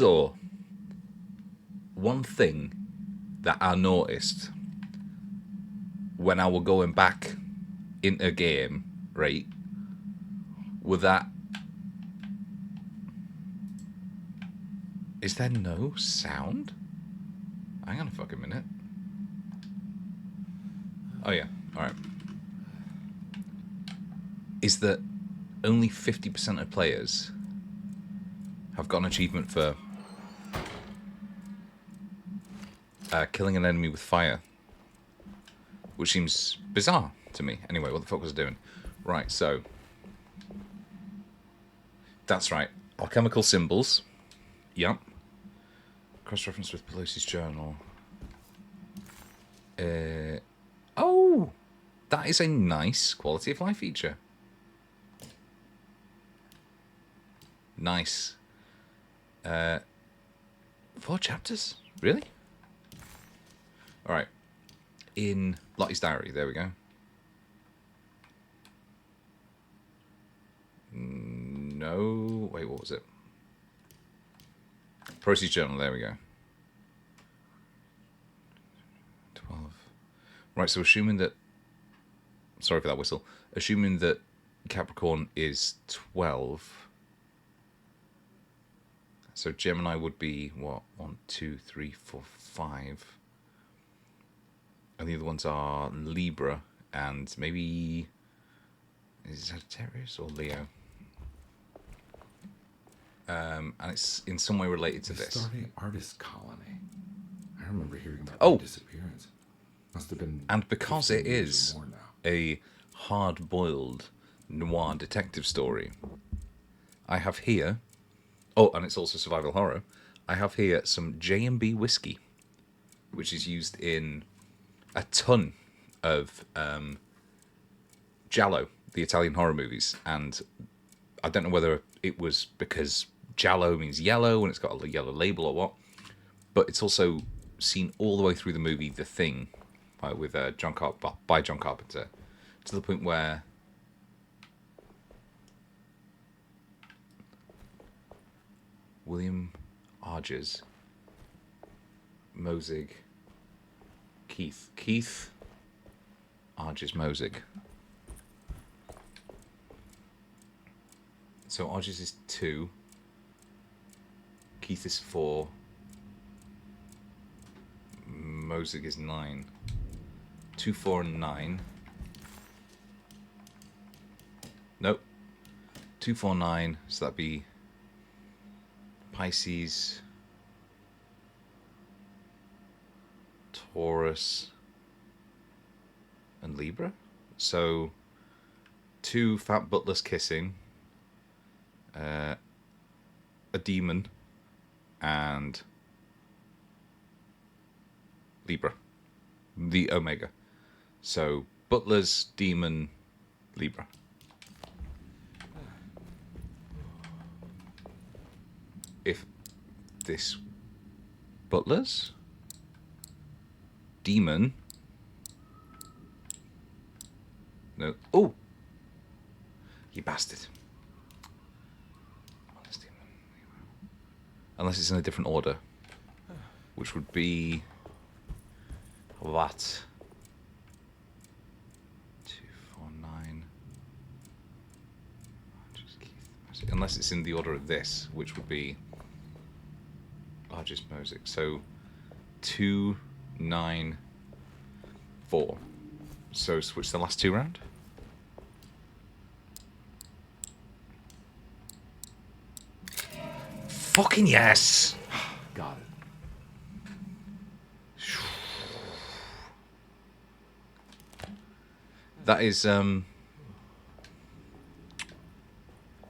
Also, one thing that I noticed when I was going back into a game, right, with that. Is there no sound? Hang on a fucking minute. Oh yeah, alright. Is that only 50% of players have got an achievement for killing an enemy with fire. Which seems bizarre to me. Anyway, what the fuck was I doing? Right, so. That's right. Alchemical symbols. Yep. Cross-reference with Pelosi's journal. Oh! That is a nice quality of life feature. Nice. 4 chapters? Really? Alright. In Lottie's diary, there we go. No, wait, what was it? Pelosi's journal, there we go. 12. Right, so assuming that... Sorry for that whistle. Assuming that Capricorn is 12... So Gemini would be, what? 1, 2, 3, 4, 5. And the other ones are Libra and maybe... Is it Sagittarius or Leo? And it's in some way related to this. Starting artist colony. I remember hearing about Oh. their disappearance. Must have been. And because it 15 years is or more now. a hard-boiled noir detective story, I have here... Oh, and it's also survival horror. I have here some J&B whiskey, which is used in a ton of Giallo, the Italian horror movies. And I don't know whether it was because Giallo means yellow and it's got a yellow label or what, but it's also seen all the way through the movie The Thing with John Carpenter, to the point where William Arges, Mosig, Keith Arges Mosig. So Arges is 2, Keith is 4, Mosig is 9. 2, 4, and 9. Nope. 2, 4, 9. So that'd be Pisces, Taurus, and Libra. So 2 fat butlers kissing, a demon, and Libra, the Omega. So butlers, demon, Libra. If this butlers, demon, no, oh, you bastard. Unless it's in a different order, which would be that. 2, 4, 9. Unless it's in the order of this, which would be largest Mosaic. So 2, 9, 4. So switch the last 2 round. Fucking yes! Got it. That is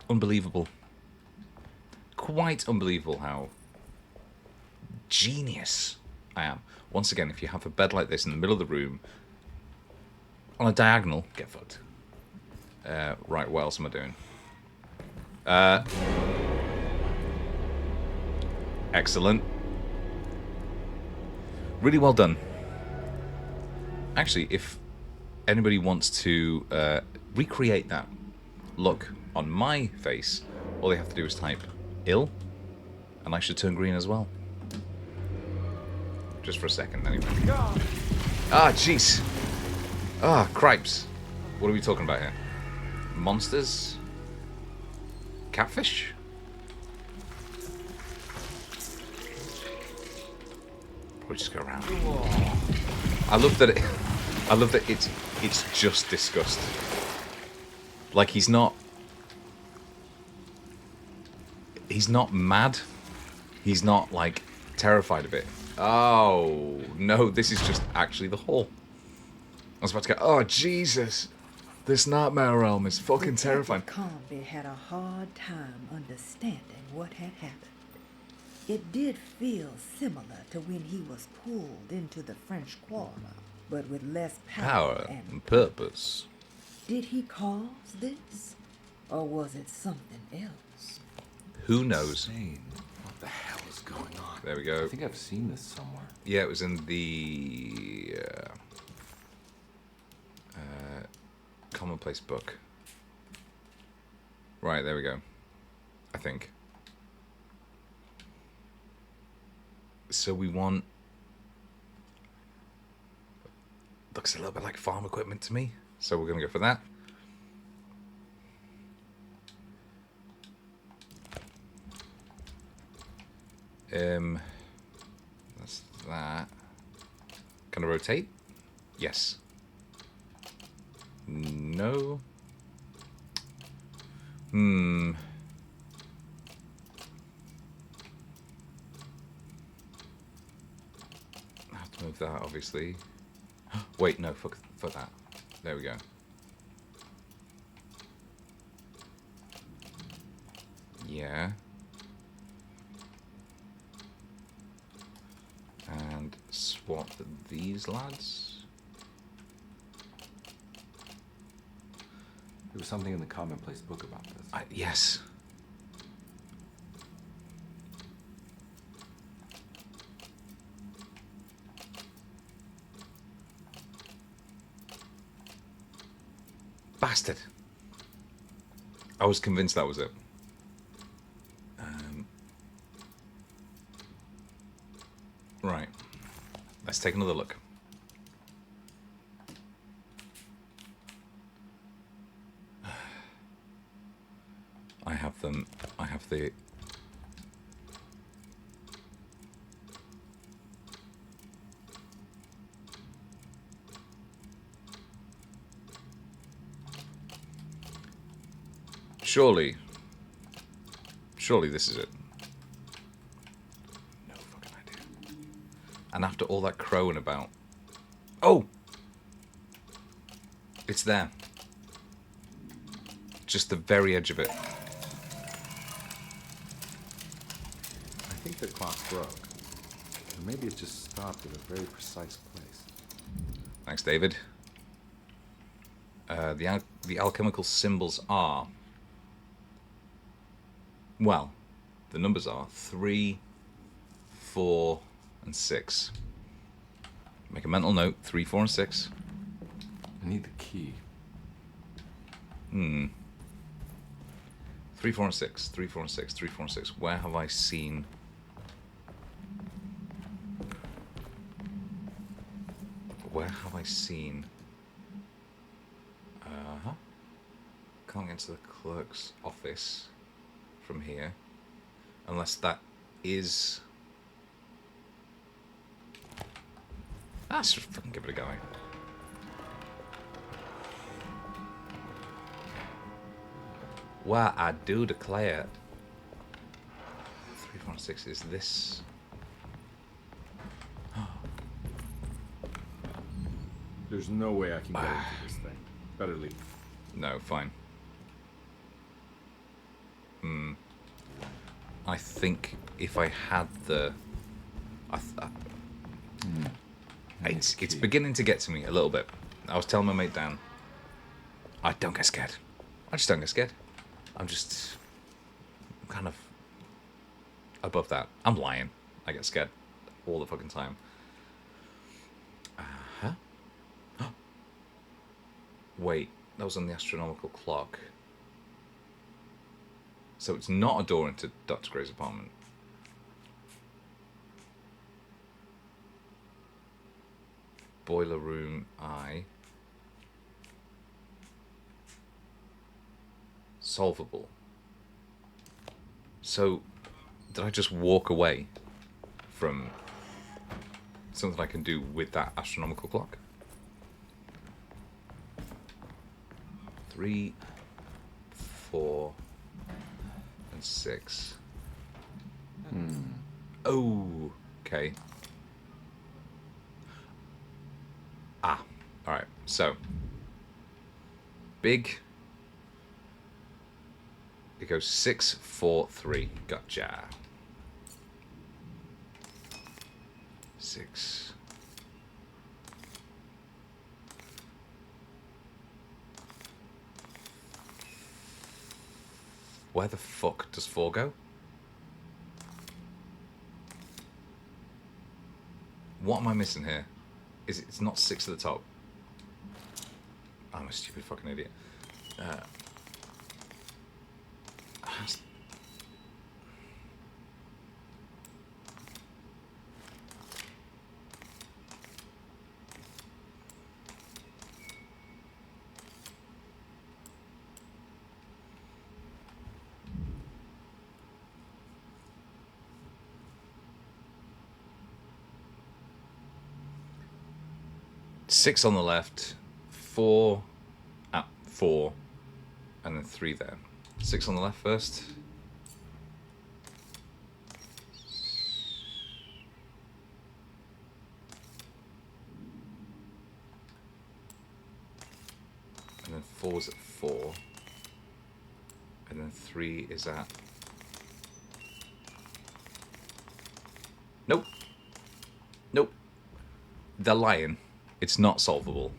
unbelievable. Quite unbelievable how genius I am. Once again, if you have a bed like this in the middle of the room, on a diagonal, get fucked. Right, what else am I doing? Excellent. Really well done. Actually, if anybody wants to recreate that look on my face, all they have to do is type ill And I should turn green as well. Just for a second, anyway. Ah, jeez. Ah, cripes. What are we talking about here? Monsters? Catfish? Probably just go around. I love that it. I love that it's just disgust. Like he's not mad. He's not like terrified of it. Oh no, this is just actually the hall. I was about to go, oh Jesus. This nightmare realm is fucking terrifying. Conby had a hard time understanding what had happened. It did feel similar to when he was pulled into the French Quarter, but with less Power and and purpose. Did he cause this? Or was it something else? Who knows? Insane. What the hell is going on? There we go. I think I've seen this somewhere. Yeah, it was in the commonplace book. Right, there we go. I think. So we want... Looks a little bit like farm equipment to me. So we're going to go for that. That's that. Can I rotate? Yes. No. I have to move that, obviously. Wait, no, fuck that. There we go. Yeah. And swap these lads. There was something in the commonplace book about this. Yes. Bastard. I was convinced that was it. Right. Let's take another look. I have them. I have the... Surely this is it. No fucking idea. And after all that crowing about... Oh! It's there. Just the very edge of it. I think the clock broke. Or maybe it just stopped at a very precise place. Thanks, David. The alchemical symbols are... Well, the numbers are 3, 4, and 6. Make a mental note, 3, 4, and 6. I need the key. 3, 4, and 6. 3, 4, and 6. 3, 4, and 6. Where have I seen... Where have I seen... Can't get to the clerk's office from here. Unless that is... Let's just fucking give it a go. Well, I do declare... 3, 4, and 6 is this... There's no way I can get into this thing. Better leave. No, fine. I think if I had the... It's beginning to get to me a little bit. I was telling my mate Dan, I don't get scared. I just don't get scared. I'm kind of above that. I'm lying. I get scared all the fucking time. Wait, that was on the astronomical clock. So it's not a door into Dr. Gray's apartment. Boiler room eye. Solvable. So, did I just walk away from something I can do with that astronomical clock? 3, 4, and 6. Oh, okay. Ah, alright. So, big. It goes 6, 4, 3. Gotcha. 6. Where the fuck does 4 go? What am I missing here? It's not 6 at the top. I'm a stupid fucking idiot. Six on the left, 4 at 4, and then 3 there. 6 on the left first. And then 4's at 4. And then 3 is at... Nope. Nope. They're lying. It's not solvable.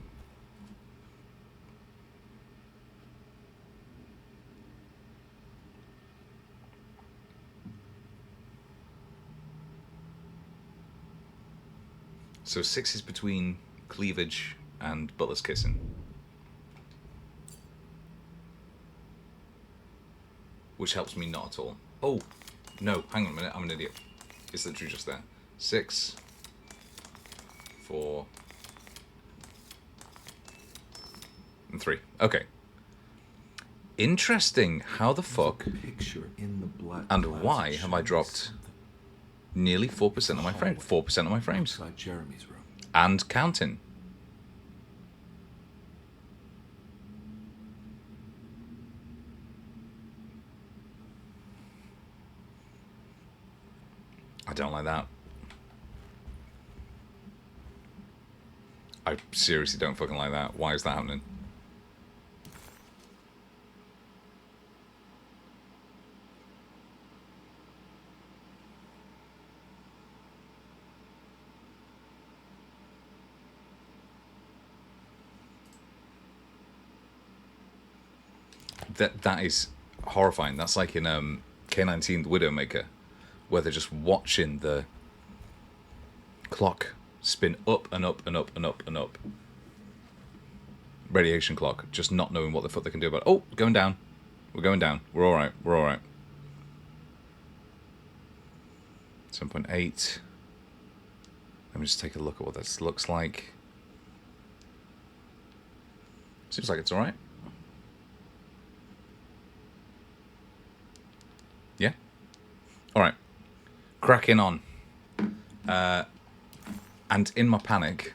So 6 is between cleavage and Butler's kissing. Which helps me not at all. Oh, no, hang on a minute, I'm an idiot. It's literally just there. 6, 4, and 3. Okay. Interesting. How the fuck Picture in the black and glass why have I shows dropped something nearly 4% of my frames? 4% of my frames. outside Jeremy's room. And counting. I don't like that. I seriously don't fucking like that. Why is that happening? That is horrifying. That's like in K-19 The Widowmaker, where they're just watching the clock spin up and up and up and up and up. Radiation clock, just not knowing what the fuck they can do about it. Oh, going down. We're going down. We're alright. We're alright. 7.8. Let me just take a look at what this looks like. Seems like it's alright. Yeah? Alright. Cracking on. And in my panic,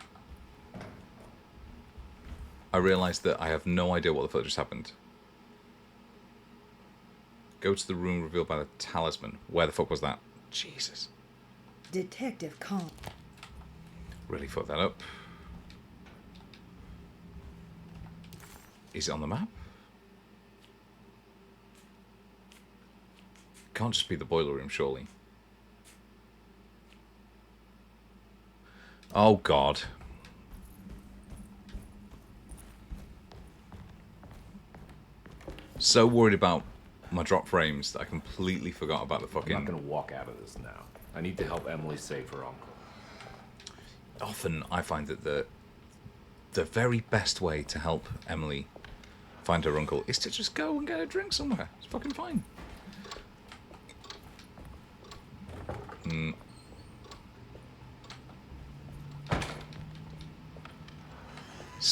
I realised that I have no idea what the fuck just happened. Go to the room revealed by the talisman. Where the fuck was that? Jesus. Detective Con. Really fucked that up. Is it on the map? Can't just be the boiler room, surely. Oh, God. So worried about my drop frames that I completely forgot about the I'm not fucking... gonna walk out of this now. I need to help Emily save her uncle. Often I find that the very best way to help Emily find her uncle is to just go and get a drink somewhere. It's fucking fine.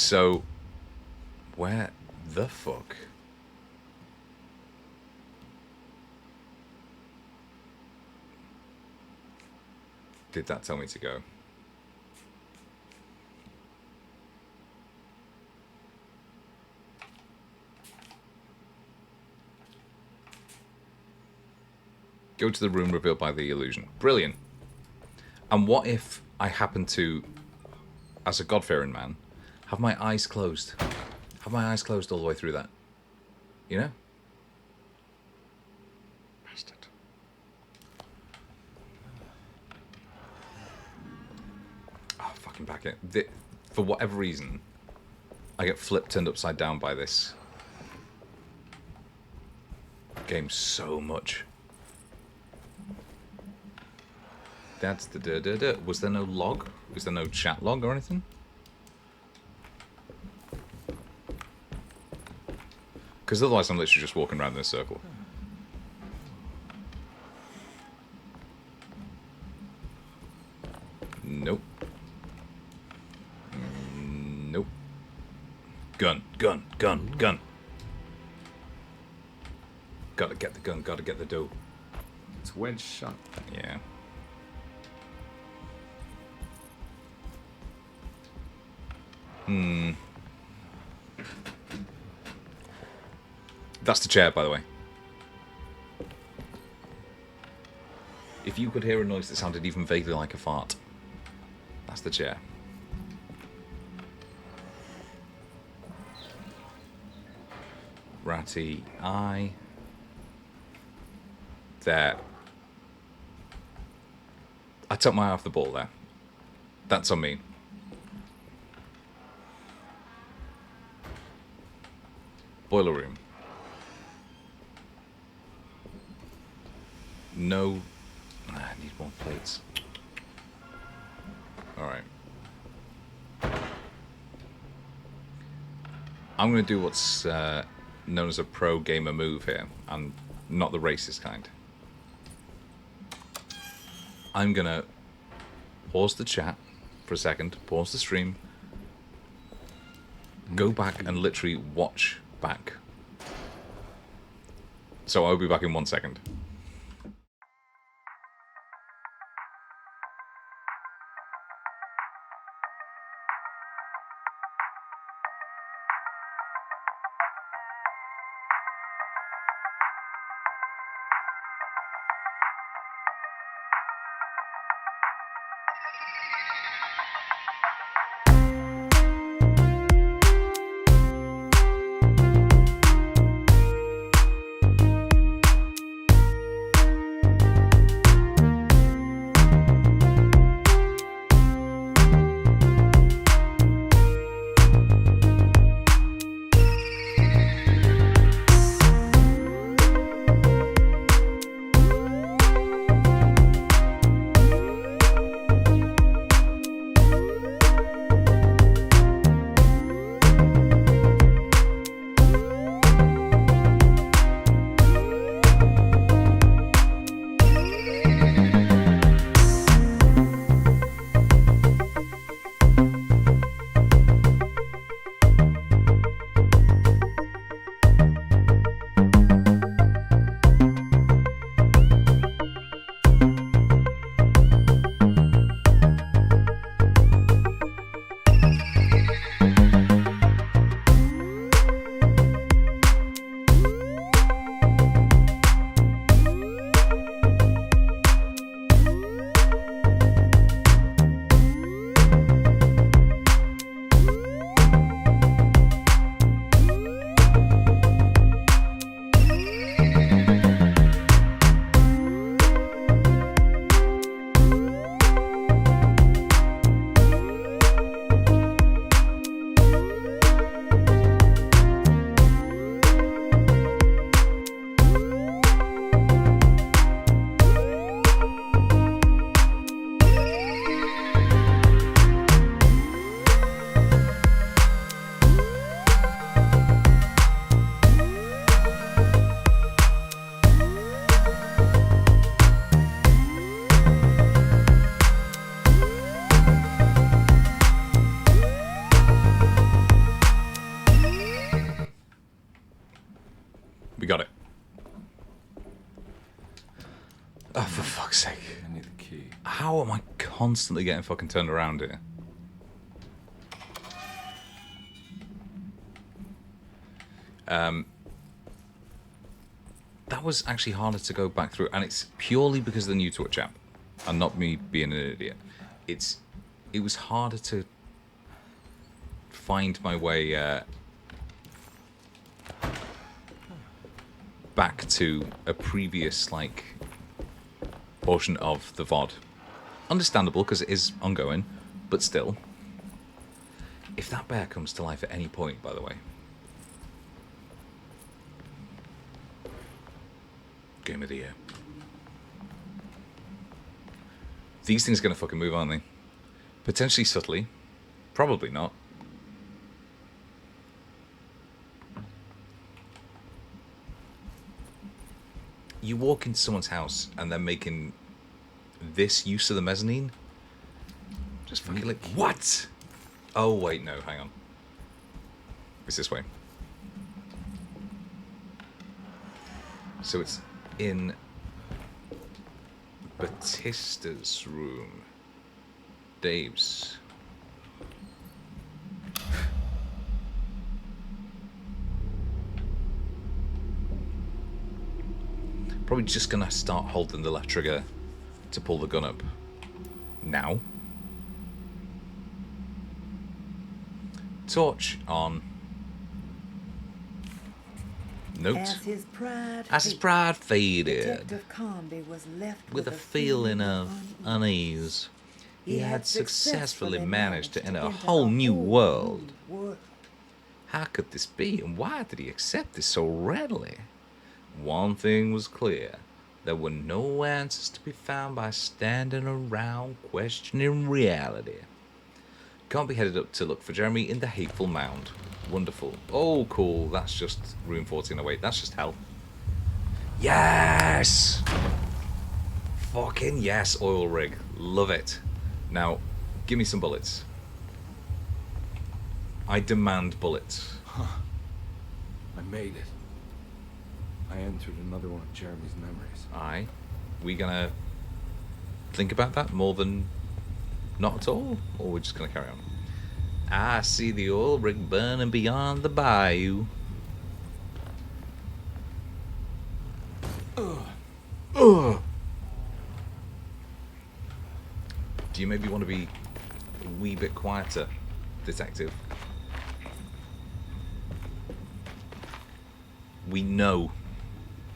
So, where the fuck? Did that tell me to go? Go to the room revealed by the illusion. Brilliant. And what if I happen to, as a God-fearing man, have my eyes closed? Have my eyes closed all the way through that? You know? Bastard. Oh, fucking back it. For whatever reason, I get flipped turned upside down by this game so much. That's the da-da-da. Was there no log? Was there no chat log or anything? Because otherwise I'm literally just walking around in a circle. Nope. Nope. Gun, gun, gun, gun. Gotta get the gun, gotta get the dough. It's wedge shot. Yeah. That's the chair, by the way. If you could hear a noise that sounded even vaguely like a fart, that's the chair. Ratty eye. There. I took my eye off the ball there. That's on me. Boiler room. No. I need more plates. Alright. I'm going to do what's known as a pro gamer move here, and not the racist kind. I'm going to pause the chat for a second, pause the stream, go back and literally watch back. So I'll be back in 1 second. We got it. Oh, for fuck's sake. I need the key. How am I constantly getting fucking turned around here? That was actually harder to go back through, and it's purely because they're new to it, chap, and not me being an idiot. It was harder to find my way back to a previous portion of the VOD. Understandable because it is ongoing, but still. If that bear comes to life at any point, by the way. Game of the year. These things are going to fucking move, aren't they? Potentially subtly. Probably not. You walk into someone's house and they're making this use of the mezzanine. Just fucking like, what? Oh, wait, no, hang on. It's this way. So it's in Batista's room. Dave's. Probably just gonna start holding the left trigger to pull the gun up. Now. Torch on. Note. As his pride faded, Detective Comby was left with a feeling of unease. He had successfully managed to enter a whole new world. How could this be, and why did he accept this so readily? One thing was clear. There were no answers to be found by standing around questioning reality. Comby headed up to look for Jeremy in the Hateful Mound. Wonderful. Oh, cool. That's just room 1408. That's just hell. Yes! Fucking yes, oil rig. Love it. Now, give me some bullets. I demand bullets. I made it. I entered another one of Jeremy's memories. Aye. We gonna think about that more than not at all? Or we're just gonna carry on? I see the oil rig burning beyond the bayou. Do you maybe want to be a wee bit quieter, detective? We know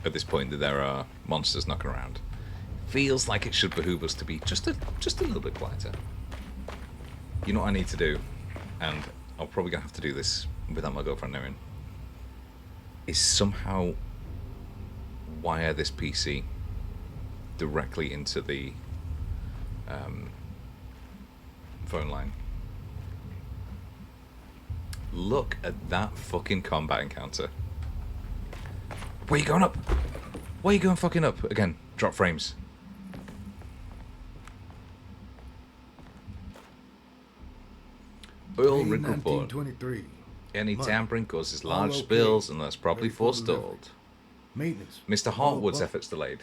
at this point that there are monsters knocking around. Feels like it should behoove us to be just a little bit quieter. You know what I need to do, and I'm probably gonna have to do this without my girlfriend knowing, is somehow wire this PC directly into the phone line. Look at that fucking combat encounter. Where are you going up? Why are you going fucking up again? Drop frames. Oil rig report. 1923. Any Money. tampering causes All large okay. spills unless properly Ready for forestalled. Maintenance. Mr. All Hartwood's but- efforts delayed.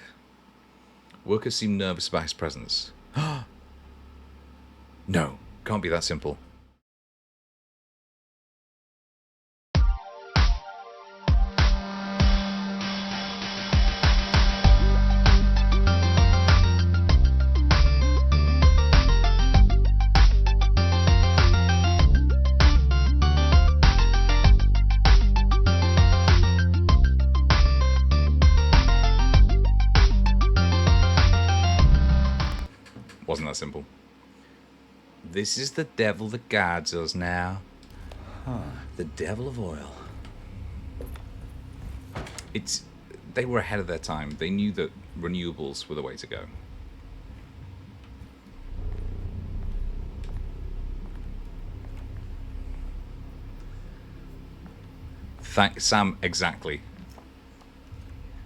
Workers seem nervous about his presence. No, can't be that simple. Wasn't that simple. This is the devil that guides us now. The devil of oil. They were ahead of their time. They knew that renewables were the way to go. Sam, exactly.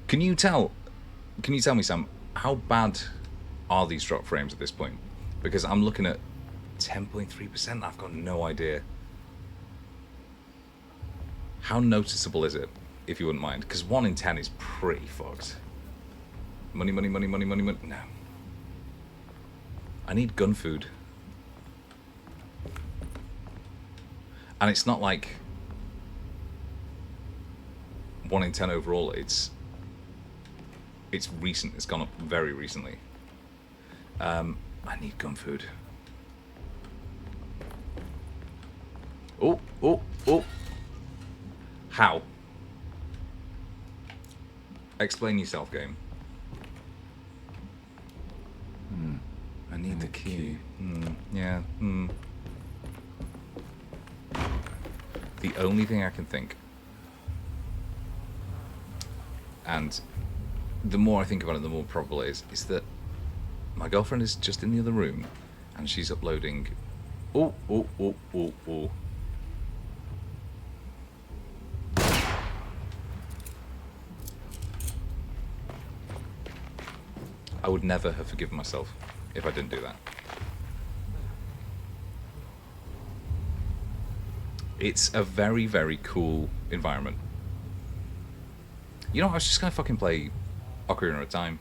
Can you tell me, Sam, how bad are these drop frames at this point? Because I'm looking at 10.3%. I've got no idea. How noticeable is it? if you wouldn't mind, because 1 in 10 is pretty fucked. Money, money, money, money, money, money. No. I need gun food. And it's not like 1 in 10 overall. It's recent. It's gone up very recently. I need gun food. Oh, oh, oh. How? Explain yourself, game. I need the key. Yeah. The only thing I can think, and the more I think about it, the more probable it is that my girlfriend is just in the other room, and she's uploading. Oh, oh, oh, oh, oh. I would never have forgiven myself if I didn't do that. It's a very, very cool environment. You know, I was just gonna fucking play Ocarina of Time.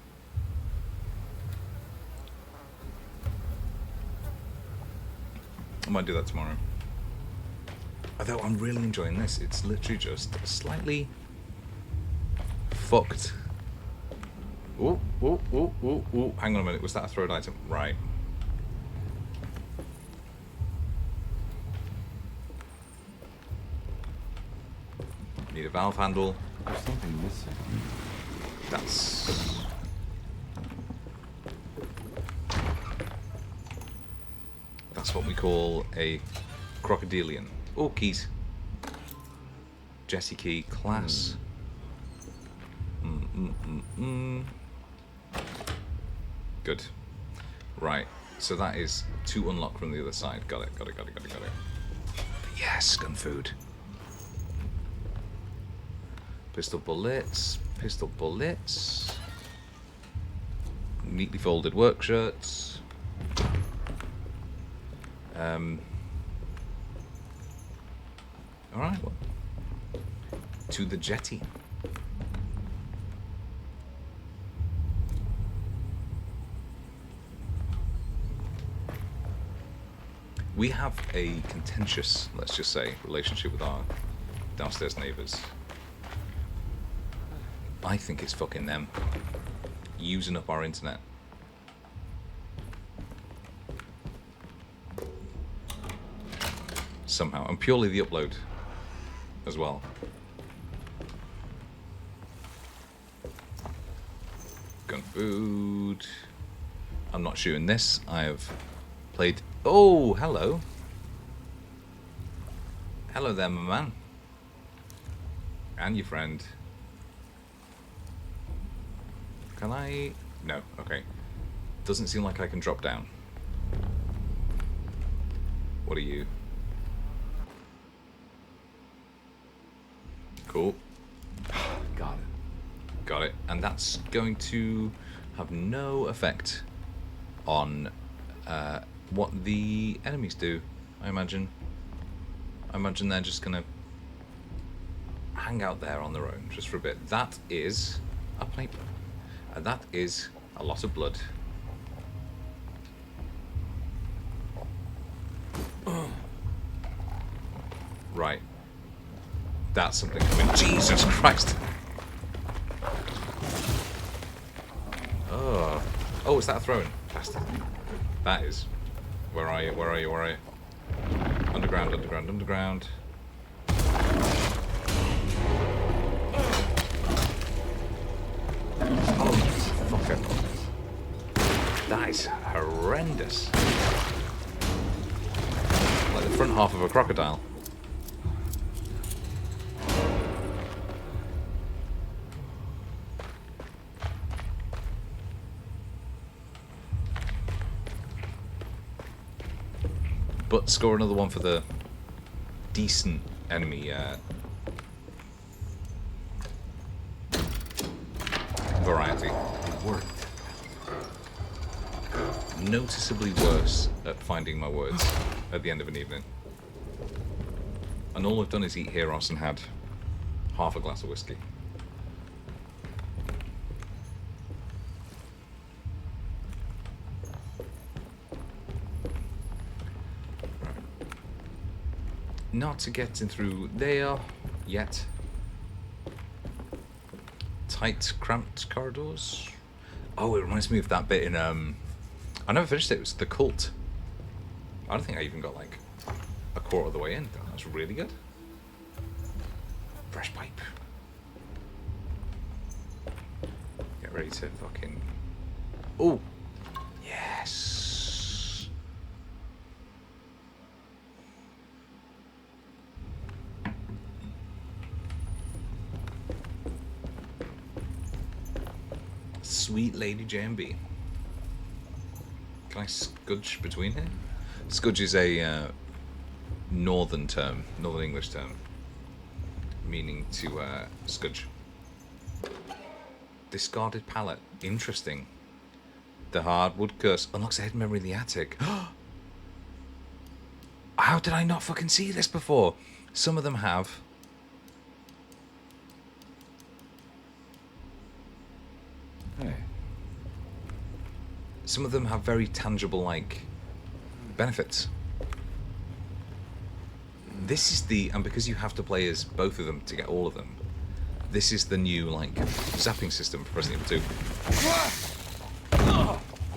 I might do that tomorrow. Although I'm really enjoying this. It's literally just slightly fucked. Oh, oh, oh, oh, oh. Hang on a minute. Was that a throwed item? Right. Need a valve handle. There's something missing. That's what we call a crocodilian. Oh, keys. Jesse key, class. Good. Right. So that is 2 unlock from the other side. Got it, got it, got it, got it, got it. Yes, gun food. Pistol bullets, pistol bullets. Neatly folded work shirts. Alright, well. To the jetty. We have a contentious, let's just say, relationship with our downstairs neighbours. I think it's fucking them using up our internet. Somehow, and purely the upload as well. Gun food. I'm not shooting this. I have played. Oh, hello. Hello there, my man. And your friend. Can I? No, okay. Doesn't seem like I can drop down. What are you? Cool. Got it. Got it. And that's going to have no effect on what the enemies do, I imagine. I imagine they're just gonna hang out there on their own just for a bit. That is a pipe. And that is a lot of blood. Right. That's something coming. Jesus Christ! Oh. Oh, is that a throw-in? Bastard. That is. Where are you? Where are you? Where are you? Underground, underground, underground. Oh, fucker. That is horrendous. Like the front half of a crocodile. But score another one for the decent enemy variety. It worked. Noticeably worse at finding my words at the end of an evening. And all I've done is eat Heros and had half a glass of whiskey. Not to get in through there yet. Tight, cramped corridors. Oh, it reminds me of that bit in I never finished it. It was The Cult. I don't think I even got like a quarter of the way in. That was really good. Fresh pipe. Get ready to fucking. Oh, yes. Sweet Lady JMB. Can I scudge between here? Scudge is a northern term, northern English term, meaning to scudge. Discarded pallet. Interesting. The hardwood curse unlocks a hidden memory in the attic. How did I not fucking see this before? Some of them have. Hey. Some of them have very tangible, like, benefits. This is the, and because you have to play as both of them to get all of them, this is the new, like, zapping system for Resident Evil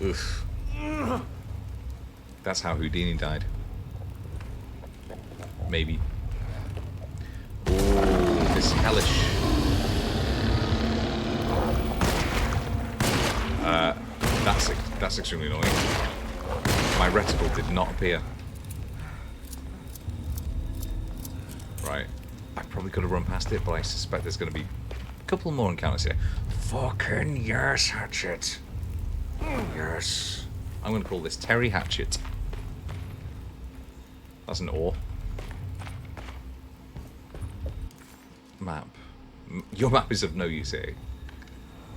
2. Oof. That's how Houdini died. Maybe. Oh, this hellish. That's extremely annoying. My reticle did not appear. Right. I probably could have run past it, but I suspect there's going to be a couple more encounters here. Fucking yes, Hatchet. Yes. I'm going to call this Terry Hatchet. That's an ore. Map. Your map is of no use here.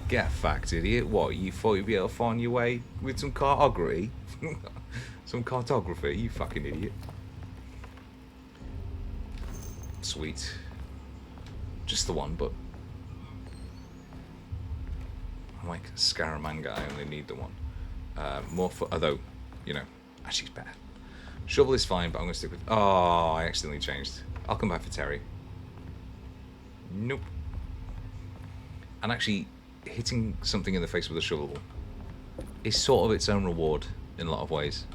Get fucked, idiot. What, you thought you'd be able to find your way with some cartography? Some cartography, you fucking idiot. Sweet. Just the one, but I'm like Scaramanga, I only need the one. More for, although, you know, actually it's better. Shovel is fine, but I'm gonna stick with, oh, I accidentally changed. I'll come back for Terry. Nope. And actually, hitting something in the face with a shovel is sort of its own reward in a lot of ways.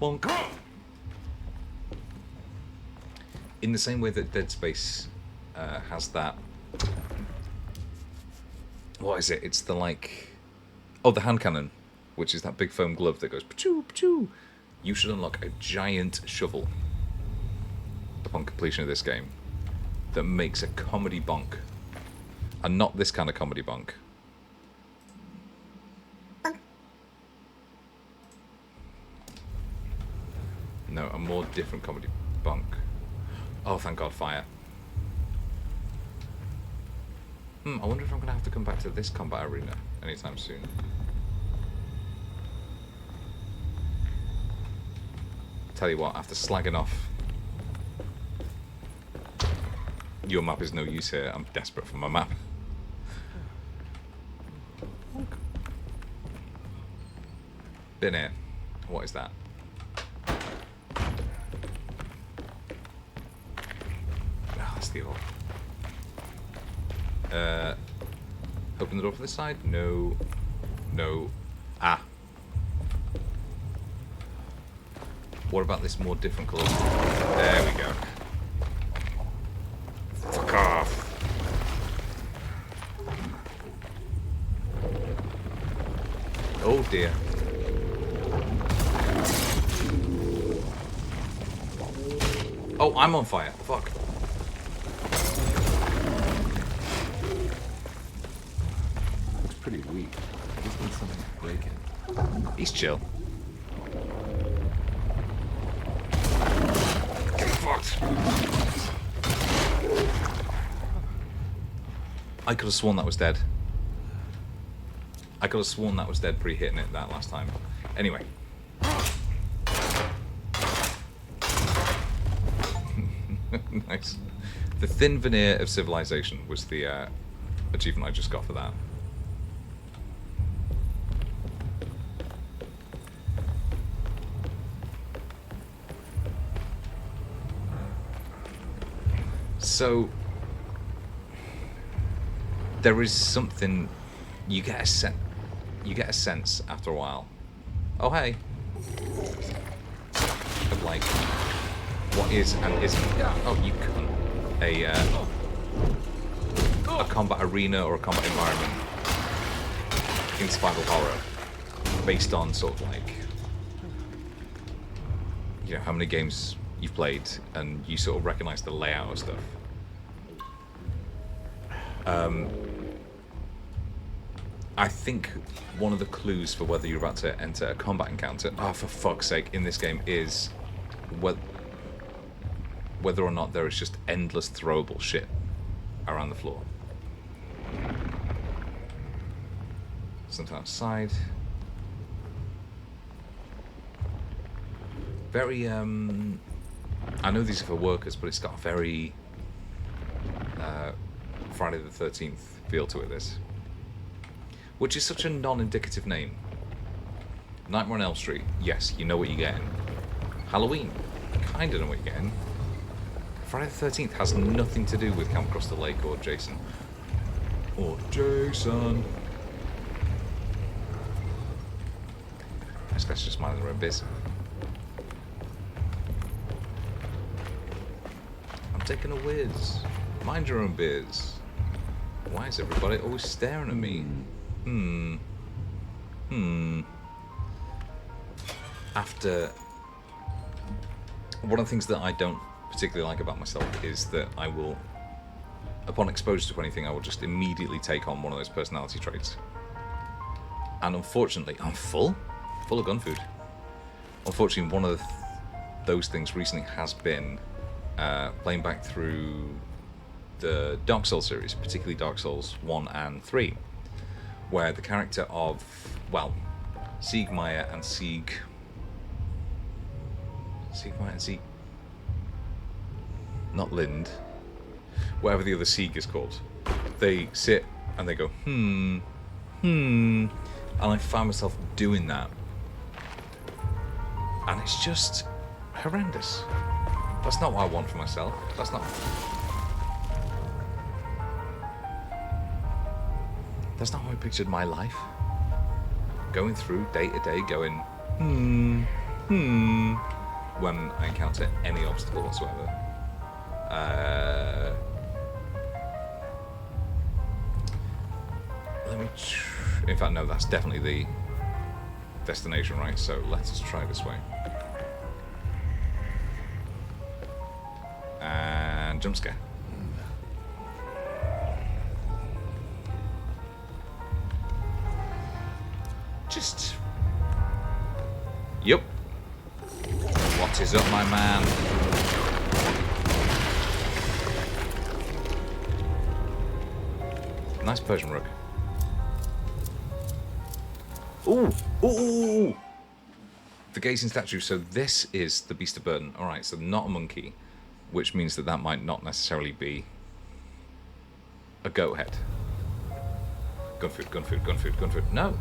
Bonk. In the same way that Dead Space has that. What is it? It's the like. Oh, the hand cannon, which is that big foam glove that goes pachoo pachoo. You should unlock a giant shovel upon completion of this game that makes a comedy bonk. And not this kind of comedy bonk. No, a more different comedy bonk. Oh, thank God, fire. I wonder if I'm going to have to come back to this combat arena anytime soon. Tell you what, after slagging off your map is no use here, I'm desperate for my map. Been here. What is that? Ah, that's the old. Open the door for this side? No. No. Ah. What about this more different colour? There we go. Fuck off. Oh dear. Oh, I'm on fire. Fuck. Looks pretty weak. I just need something to break it. He's chill. Get fucked. I could have sworn that was dead. I could have sworn that was dead pre-hitting it that last time. Anyway. Nice. The thin veneer of civilization was the achievement I just got for that. So there is something you get a sense after a while. Oh hey, of like what is and isn't. Oh, you cunt. A combat arena or a combat environment in survival horror based on sort of like, you know, how many games you've played and you sort of recognize the layout of stuff. I think one of the clues for whether you're about to enter a combat encounter, oh for fuck's sake, in this game is whether or not there is just endless throwable shit around the floor. Something outside. Very, I know these are for workers, but it's got a very Friday the 13th feel to it, this. Which is such a non-indicative name. Nightmare on Elm Street, yes, you know what you're getting. Halloween, kind of know what you're getting. Friday the 13th has nothing to do with Camp Across the Lake or Jason. Or Jason. Those guys just minding their own biz. I'm taking a whiz. Mind your own biz. Why is everybody always staring at me? After... One of the things that I don't particularly like about myself is that I will, upon exposure to anything, I will just immediately take on one of those personality traits. And unfortunately, I'm full of gun food. Unfortunately, one of those things recently has been playing back through the Dark Souls series, particularly Dark Souls 1 and 3, where the character of, well, Siegmeyer and Sieg, not Lind, whatever the other Sieg is called, they sit and they go, and I find myself doing that, and it's just horrendous. That's not what I want for myself. That's not how I pictured my life. Going through day to day, going, when I encounter any obstacle whatsoever. Let me... In fact, no, that's definitely the destination, right? So let's just try this way. And jump scare. Just... Yup. What is up, my man? Nice Persian rug. Ooh! Ooh! The gazing statue. So this is the Beast of Burden. Alright, so not a monkey, which means that that might not necessarily be a goat head. Gun food, gun food, gun food, gun food. No!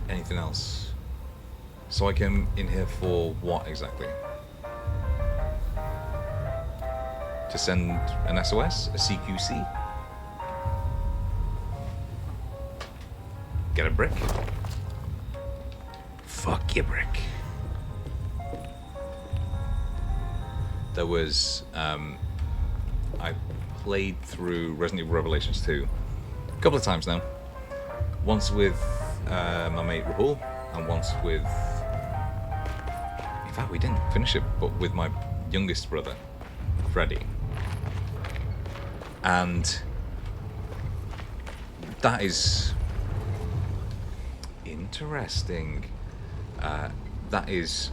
Anything else? So I came in here for what exactly? To send an SOS? A CQC? Get a brick? Fuck your brick. There was, I played through Resident Evil Revelations 2 a couple of times now. Once with my mate Rahul, and once with... In fact, we didn't finish it, but with my youngest brother, Freddie. And that is interesting. That is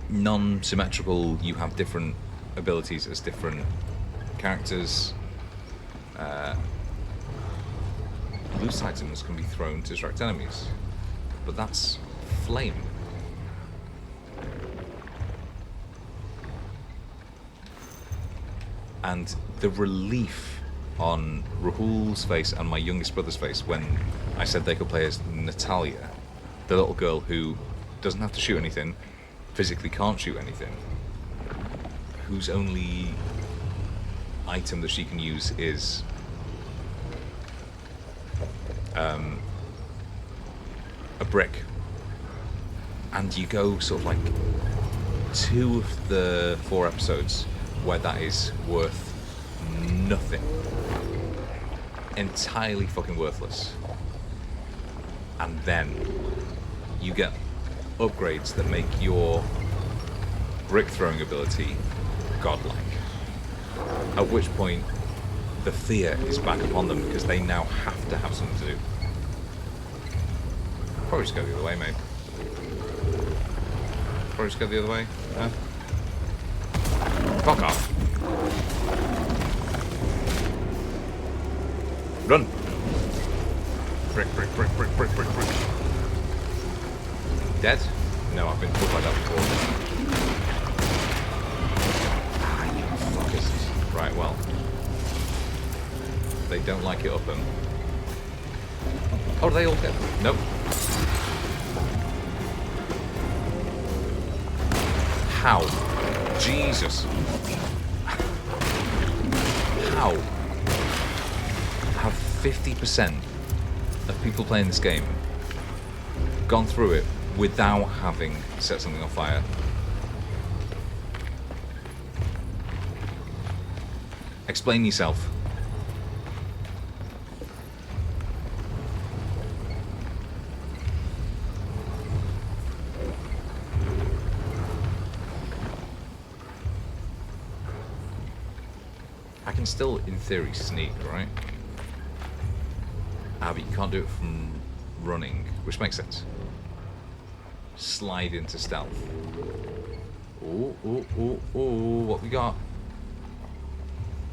non-symmetrical. You have different abilities as different characters. loose items can be thrown to distract enemies. But that's flame. And the relief on Rahul's face and my youngest brother's face when I said they could play as Natalia, the little girl who doesn't have to shoot anything, physically can't shoot anything, whose only item that she can use is a brick. And you go sort of like 2 of the 4 episodes where that is worth nothing. Entirely fucking worthless. And then you get upgrades that make your brick throwing ability godlike. At which point the fear is back upon them because they now have to have something to do. Probably just go the other way, mate. Probably just go the other way. Huh? Fuck off. Run. Brick, brick, brick, brick, brick, brick, brick. Dead? No, I've been killed by that before. Ah, you fuckers. Right, well. They don't like it up them. Oh, they all get... Nope. How? Jesus. How have 50% of people playing this game gone through it without having set something on fire? Explain yourself. I can still, in theory, sneak, right? Ah, but you can't do it from running, which makes sense. Slide into stealth. Oh, oh, oh, oh, what we got?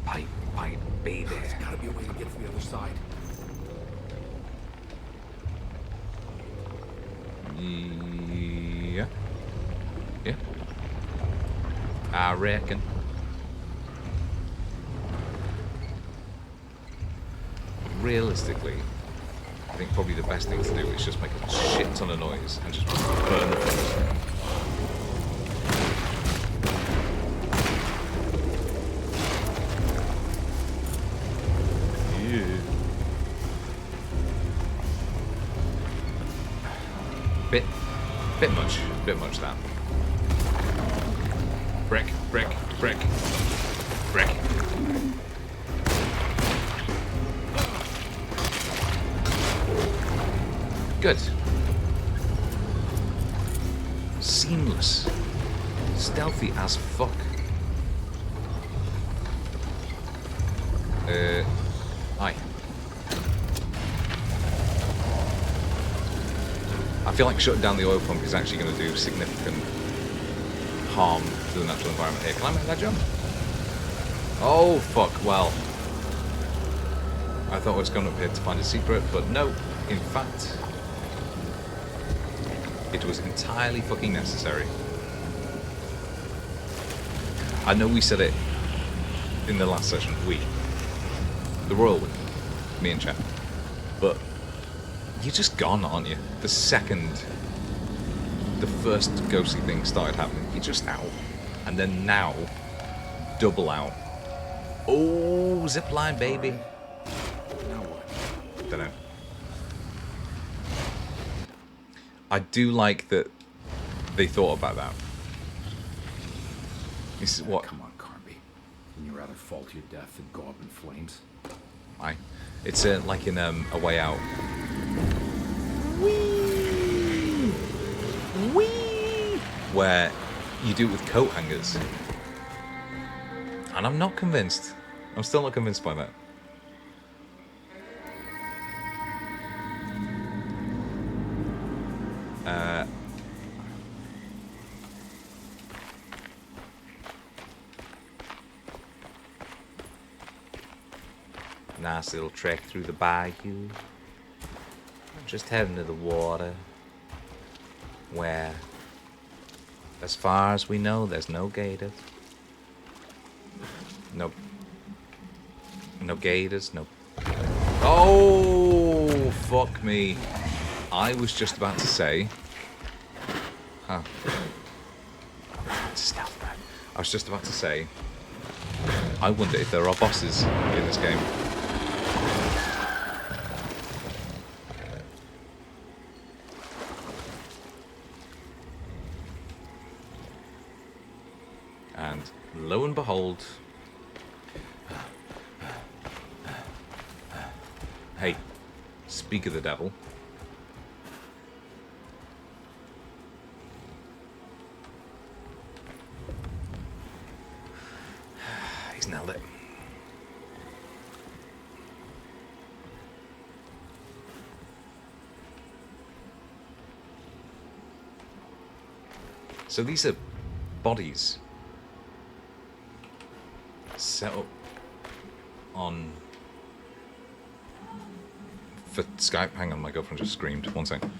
Pipe, pipe, baby. There's gotta be a way to get to the other side. Yeah. Yeah. I reckon. Realistically, I think probably the best thing to do is just make a shit ton of noise and just burn the place. Yeah. Bit much that. Brick, brick, brick, brick. Good. Seamless. Stealthy as fuck. Aye. I feel like shutting down the oil pump is actually going to do significant harm to the natural environment here. Can I make that jump? Oh, fuck. Well, I thought I was going up here to find a secret, but no. In fact, it was entirely fucking necessary. I know we said it in the last session. We. The Royal We. Me and Chet. But you're just gone, aren't you? The second the first ghostly thing started happening, you're just out. And then now, double out. Oh, zipline, baby. Now what? Don't know. I do like that they thought about that. This is what... Come on, Carby. Wouldn't you rather fall to your death than go up in flames? Aye. It's like in A Way Out. Whee! Whee! Where you do it with coat hangers. And I'm not convinced. I'm still not convinced by that. Nice little trek through the bayou. Just heading to the water. Where, as far as we know, there's no gators. No. No gators, no. Oh, fuck me. I was just about to say. Huh. Stealth mode. I was just about to say. I wonder if there are bosses in this game. And lo and behold. Hey, speak of the devil. He's nailed it. So these are bodies set up on for Skype. Hang on, my girlfriend just screamed. One second.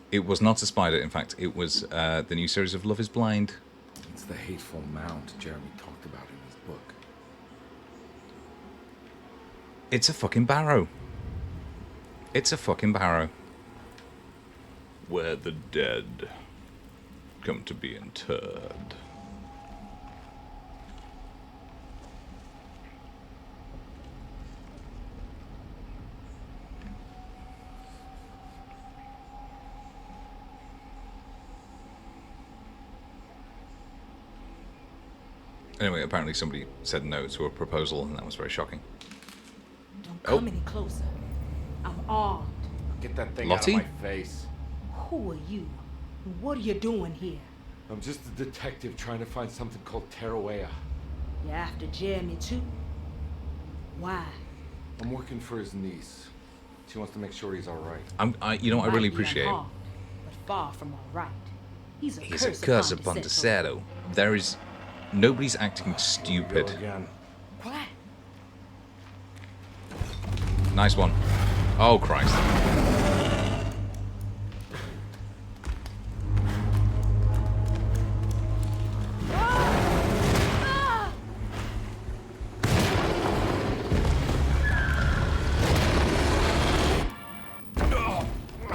It was not a spider, in fact. It was the new series of Love is Blind. It's the hateful mound Jeremy talked about in his book. It's a fucking barrow. It's a fucking barrow. Where the dead come to be interred. Anyway, apparently somebody said no to a proposal, and that was very shocking. Don't Oh. come any closer. I'm armed. Get that thing Lottie? out of my face. Who are you? What are you doing here? I'm just a detective trying to find something called Teruea. You're after Jeremy too? Why? I'm working for his niece. She wants to make sure he's all right. I Might really be appreciate it. unharmed, but far from all right. He's a He's a curse curse upon upon Deseto. Deseto. There is... Nobody's acting stupid. Go again. What? Nice one. Oh, Christ.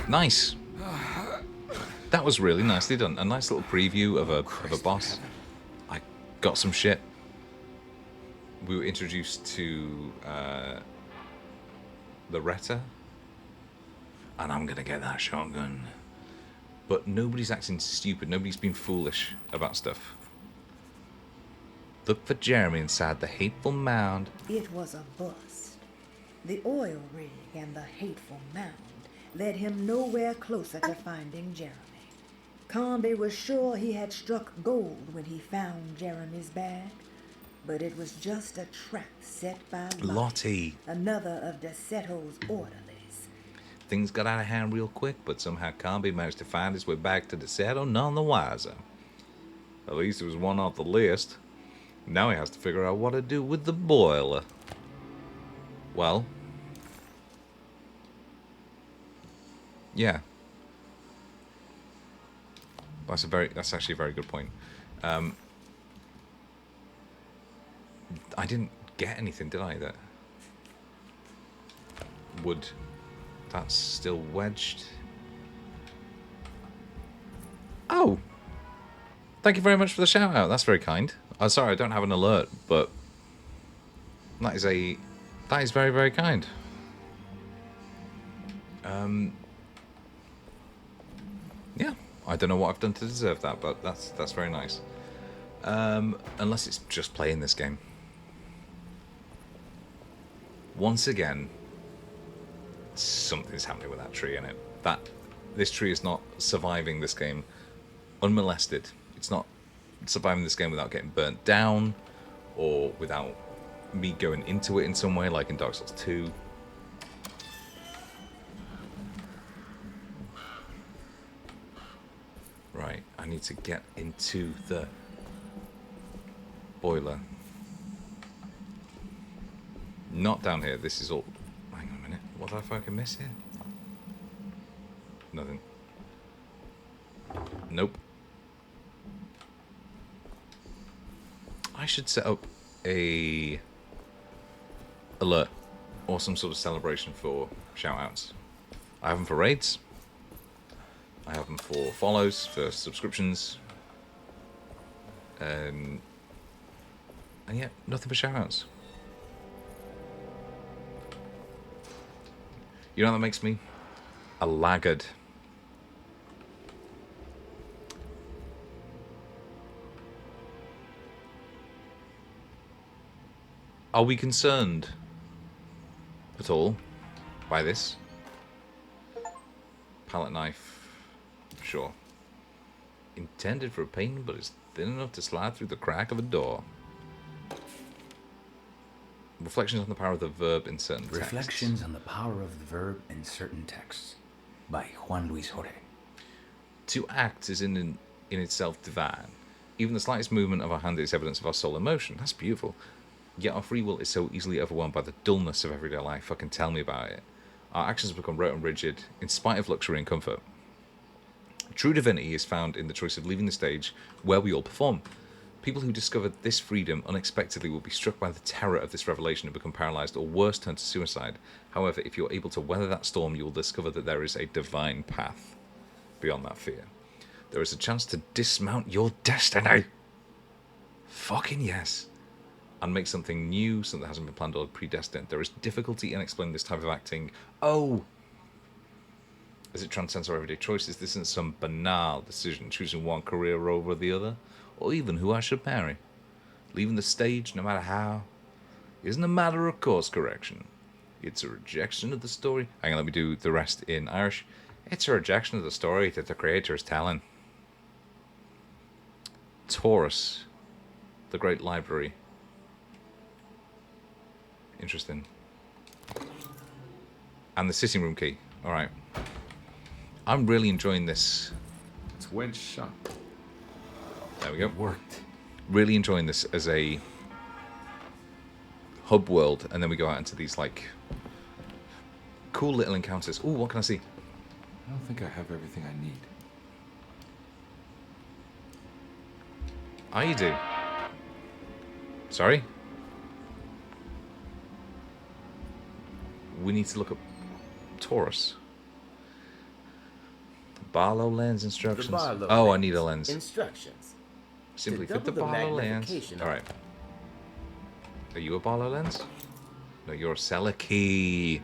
Nice. That was really nicely done. A nice little preview of a boss. I got some shit. We were introduced to the Retta, and I'm gonna get that shotgun. But nobody's acting stupid. Nobody's been foolish about stuff. Look for Jeremy inside the hateful mound. It was a bust. The oil rig and the hateful mound led him nowhere closer to finding Jeremy. Comby was sure he had struck gold when he found Jeremy's bag, but it was just a trap set by Lottie. another of Deseto's orderlies. things got out of hand real quick, but somehow Carnby managed to find his way back to the saddle none the wiser. At least it was one off the list. Now he has to figure out what to do with the boiler. Well, yeah. That's actually a very good point. I didn't get anything, did I? That wood. That's still wedged. Oh! Thank you very much for the shout out. That's very kind. I'm sorry I don't have an alert, but that is very, very kind. Yeah, I don't know what I've done to deserve that, but that's very nice. Unless it's just playing this game. Once again, something's happening with that tree in it. This tree is not surviving this game unmolested. It's not surviving this game without getting burnt down or without me going into it in some way, like in Dark Souls 2. Right, I need to get into the boiler. Not down here. This is all... Hang on a minute. What did I fucking miss here? Nothing. Nope. I should set up a alert or some sort of celebration for shoutouts. I have them for raids. I have them for follows, for subscriptions. And yeah, nothing for shoutouts. You know what that makes me? A laggard. Are we concerned at all by this? Palette knife. Sure. Intended for a painting, but it's thin enough to slide through the crack of a door. Reflections on the power of the verb in certain texts. Reflections on the power of the verb in certain texts. By Juan Luis Jorge. To act is in itself divine. Even the slightest movement of our hand is evidence of our soul in motion. That's beautiful. Yet our free will is so easily overwhelmed by the dullness of everyday life. Fucking tell me about it. Our actions become rote and rigid, in spite of luxury and comfort. True divinity is found in the choice of leaving the stage where we all perform. People who discover this freedom unexpectedly will be struck by the terror of this revelation and become paralyzed, or worse, turn to suicide. However, if you're able to weather that storm, you will discover that there is a divine path beyond that fear. There is a chance to dismount your destiny. Fucking yes. And make something new, something that hasn't been planned or predestined. There is difficulty in explaining this type of acting. Oh! As it transcends our everyday choices, this isn't some banal decision, choosing one career over the other, or even who I should marry. Leaving the stage, no matter how, isn't a matter of course correction. It's a rejection of the story. Hang on, let me do the rest in Irish. It's a rejection of the story that the creator is telling. Taurus, the Great Library. Interesting. And the sitting room key. Alright. I'm really enjoying this. It's wedged shut. There we go. It worked. Really enjoying this as a hub world, and then we go out into these like cool little encounters. Ooh, what can I see? I don't think I have everything I need. Oh, you do. Sorry? We need to look up Taurus. Barlow lens instructions. Barlow Oh, I lens. need a lens. Instructions. Simply To fit the double the Barlow lens. magnification of- Alright. Are you a Barlow lens? No, you're a Selkie.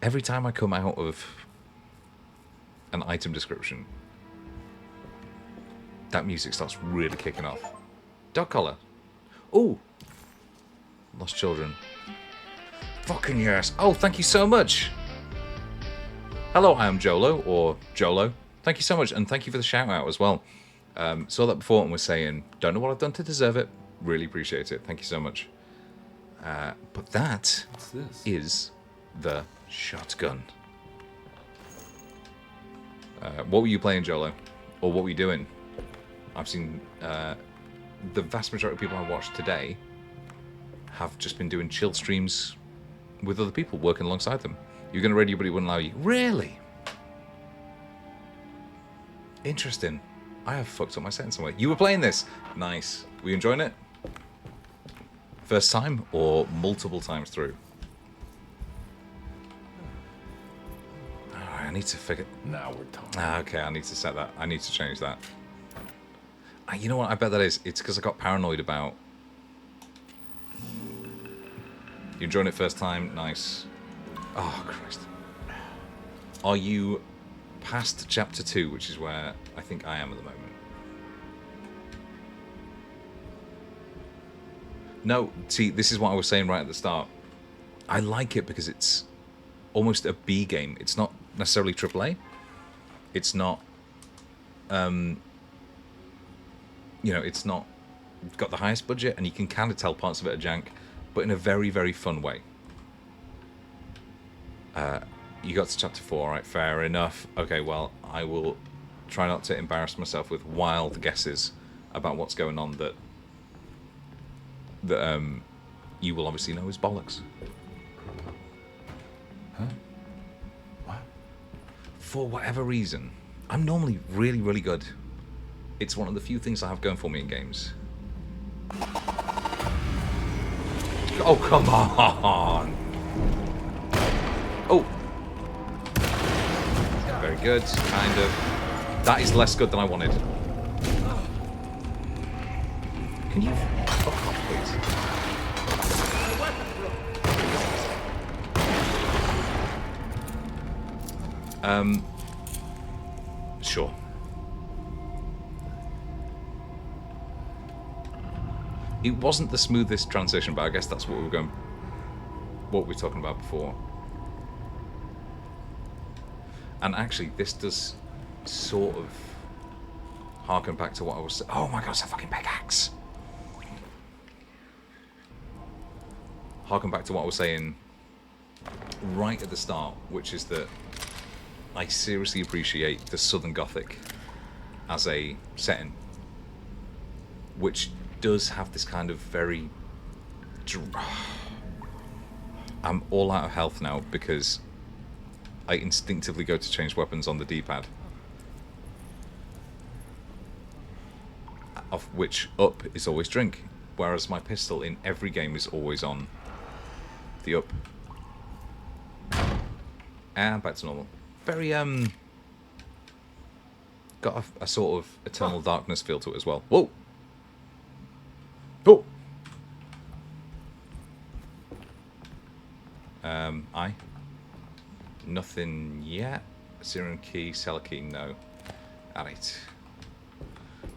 Every time I come out of an item description, that music starts really kicking off. Dog collar. Ooh. Lost children. Fucking yes. Oh, thank you so much. Hello, I am Jolo, or Jolo. Thank you so much, and thank you for the shout out as well. Saw that before and was saying, don't know what I've done to deserve it, Really appreciate it. Thank you so much. But that What's this? is the shotgun. What were you playing, Jolo? Or what were you doing? I've seen the vast majority of people I watched today have just been doing chill streams with other people, working alongside them. You're going to radio, but it wouldn't allow you. Really? Interesting. I have fucked up my setting somewhere. You were playing this. Nice. Were you enjoying it? First time or multiple times through? Alright, I need to figure... Now we're talking. Okay, I need to set that. I need to change that. You know what? I bet that is. It's because I got paranoid about... You enjoying it first time? Nice. Oh, Christ. Are you past chapter 2, which is where I think I am at the moment? No, see, this is what I was saying right at the start. I like it because it's almost a B game. It's not necessarily AAA. It's not, it's not got the highest budget, and you can kind of tell parts of it are jank, but in a very, very fun way. You got to chapter 4, all right, fair enough. Okay, well, I will try not to embarrass myself with wild guesses about what's going on that you will obviously know is bollocks. Huh? What? For whatever reason, I'm normally really, really good. It's one of the few things I have going for me in games. Oh, come on! Oh! Very good, kind of. That is less good than I wanted. Can you... fuck off, please? Sure. It wasn't the smoothest transition, but I guess that's what we were talking about before. And actually, this does sort of harken back to what I was saying. Oh my god, it's a fucking pickaxe! Harken back to what I was saying right at the start, which is that I seriously appreciate the Southern Gothic as a setting, which does have this kind of very... I'm all out of health now because I instinctively go to change weapons on the D-pad. Of which up is always drink, whereas my pistol in every game is always on the up. And back to normal. Very, got a sort of Eternal Darkness feel to it as well. Whoa! Oh! I? Nothing yet. Syrian key, cellar key, no. Alright.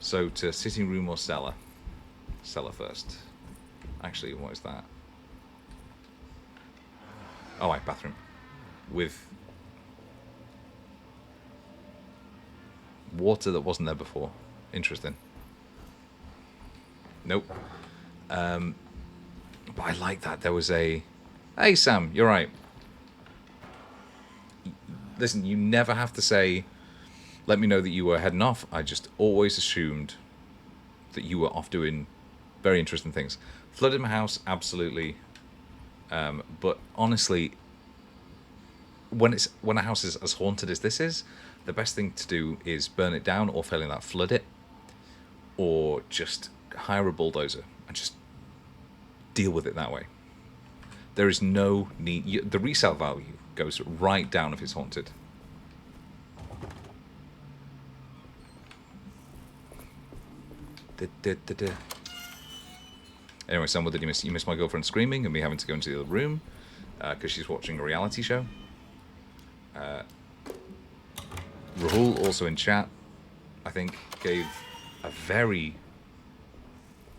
So to sitting room or cellar? Cellar first. Actually, what is that? Oh, right, bathroom. With water that wasn't there before. Interesting. Nope. But I like that. There was a... Hey, Sam, you're right. Listen, you never have to say, let me know that you were heading off. I just always assumed that you were off doing very interesting things. Flooded my house, absolutely. But honestly, when a house is as haunted as this is, the best thing to do is burn it down, or failing that, flood it, or just hire a bulldozer and just deal with it that way. There is no need. The resale value goes right down if it's haunted. Anyway, Sam, what did you miss? You missed my girlfriend screaming and me having to go into the other room because she's watching a reality show. Rahul, also in chat, I think, gave a very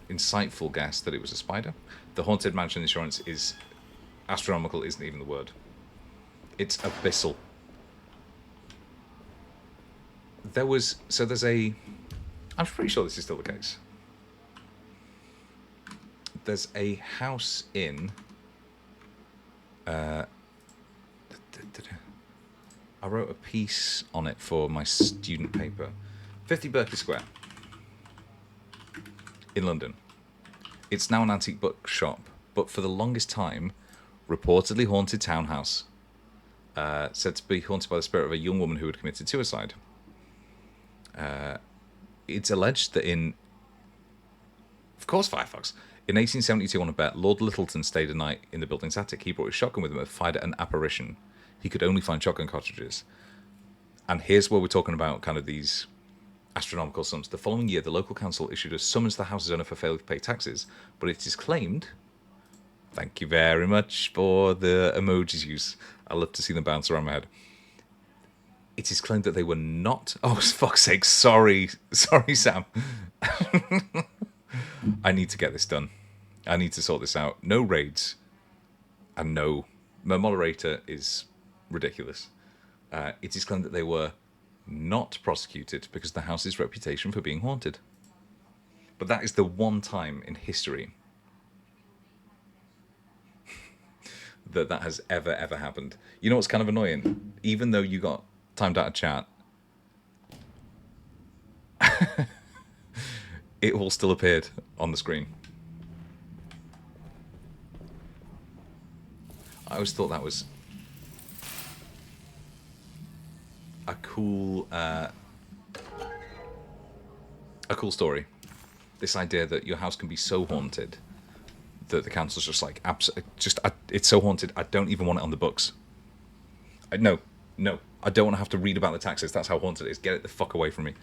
insightful guess that it was a spider. The Haunted Mansion insurance is astronomical, isn't even the word. It's abyssal. There's a... I'm pretty sure this is still the case. there's a house in. I wrote a piece on it for my student paper. 50 Berkeley Square in London. It's now an antique bookshop, but for the longest time, reportedly haunted townhouse. Said to be haunted by the spirit of a young woman who had committed suicide. It's alleged that of course, Firefox. In 1872 on a bet, Lord Littleton stayed a night in the building's attic. He brought his shotgun with him and fired at an apparition. He could only find shotgun cartridges. And here's where we're talking about kind of these astronomical sums. The following year, the local council issued a summons to the house's owner for failure to pay taxes, but it is claimed... Thank you very much for the emojis use. I love to see them bounce around my head. It is claimed that they were not... Oh, for fuck's sake, sorry. Sorry, Sam. I need to get this done. I need to sort this out. No raids. And no... My moderator is ridiculous. It is claimed that they were not prosecuted because of the house's reputation for being haunted. But that is the one time in history that has ever happened. You know what's kind of annoying? Even though you got timed out of chat, it all still appeared on the screen. I always thought that was a cool story. This idea that your house can be so haunted that the council's just like, it's so haunted, I don't even want it on the books. No, I don't want to have to read about the taxes. That's how haunted it is. Get it the fuck away from me.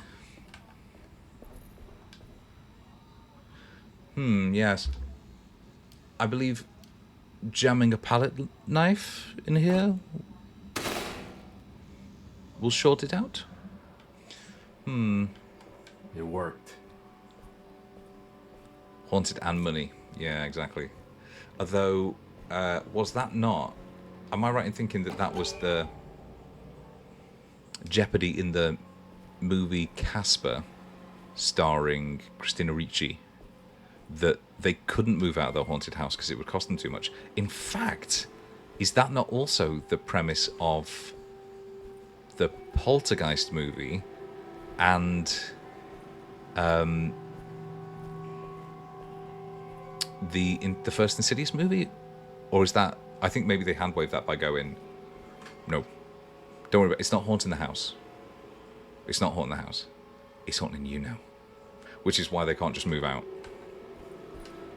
Yes. I believe jamming a palette knife in here will short it out. It worked. Haunted and money. Yeah, exactly. Although, was that not... Am I right in thinking that that was the Jeopardy in the movie Casper, starring Christina Ricci, that they couldn't move out of their haunted house because it would cost them too much? In fact, is that not also the premise of the Poltergeist movie and the first Insidious movie? Or is that... I think maybe they hand-waved that by going, no, don't worry about it. It's not haunting the house. It's not haunting the house. It's haunting you now. Which is why they can't just move out.